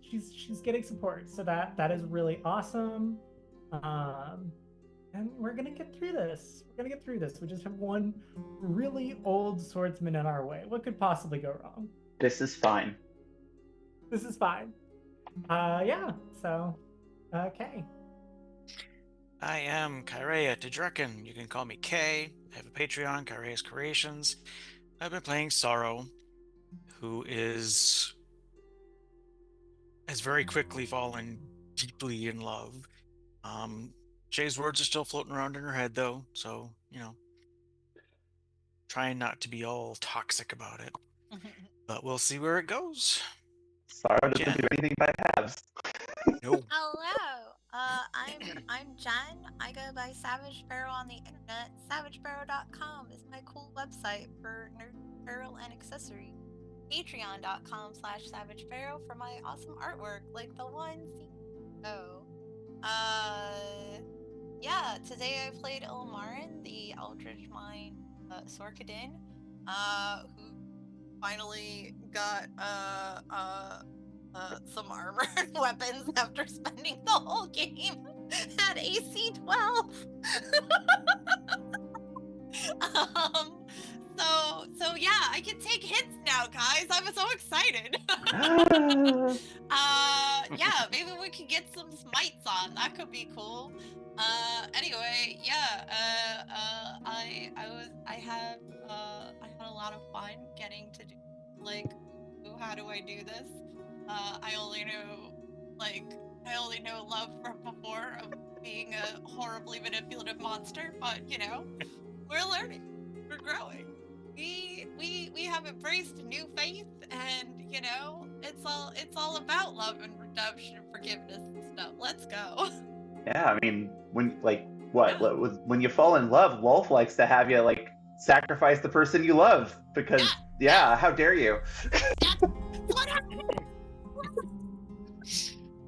she's getting support, so that is really awesome. And we're gonna get through this. We just have one really old swordsman in our way. What could possibly go wrong? This is fine. Yeah. So, okay. I am Kyrea Tedrekin. You can call me Kay. I have a Patreon, Kyrea's Creations. I've been playing Sorrow, who has very quickly fallen deeply in love. Shay's words are still floating around in her head, though, so, you know, trying not to be all toxic about it. But we'll see where it goes. Sorrow doesn't do anything by halves. No. Hello, I'm Jen. I go by Savage Sparrow on the internet. SavageSparrow.com is my cool website for nerd apparel and accessories. Patreon.com/SavageSparrow for my awesome artwork, like the one CEO. Yeah, today I played Ilmarin, the Eldritch Mind Sorkadin, who finally got some armor and weapons after spending the whole game at AC 12. So yeah, I can take hits now, guys. I'm so excited. Yeah, maybe we could get some smites on. That could be cool. Anyway, yeah. I had a lot of fun getting to do, like, how do I do this? I only know love from before of being a horribly manipulative monster, but you know, we're learning, we're growing. We have embraced a new faith, and you know, it's all about love and redemption and forgiveness and stuff. Let's go. Yeah, I mean, when you fall in love, Wolf likes to have you like sacrifice the person you love because yeah, how dare you? What happened?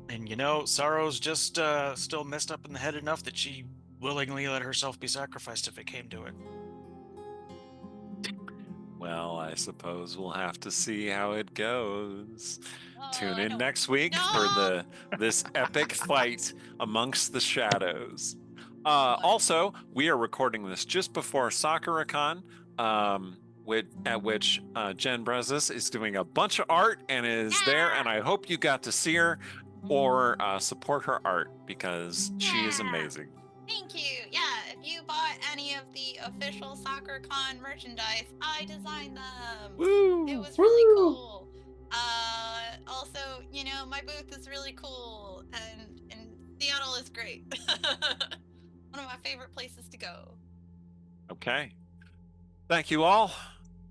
And you know, Sorrow's just still messed up in the head enough that she willingly let herself be sacrificed if it came to it. Well, I suppose we'll have to see how it goes. Tune I in don't- next week for this epic fight amongst the shadows. Also, we are recording this just before SakuraCon, at which Jen Brezis is doing a bunch of art and is there, and I hope you got to see her or support her art because she is amazing. Thank you. Yeah, if you bought any of the official SoccerCon merchandise, I designed them. Woo! It was really cool. Also, you know, my booth is really cool, and Seattle is great. One of my favorite places to go. Okay. Thank you all.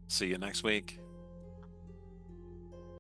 See you next week.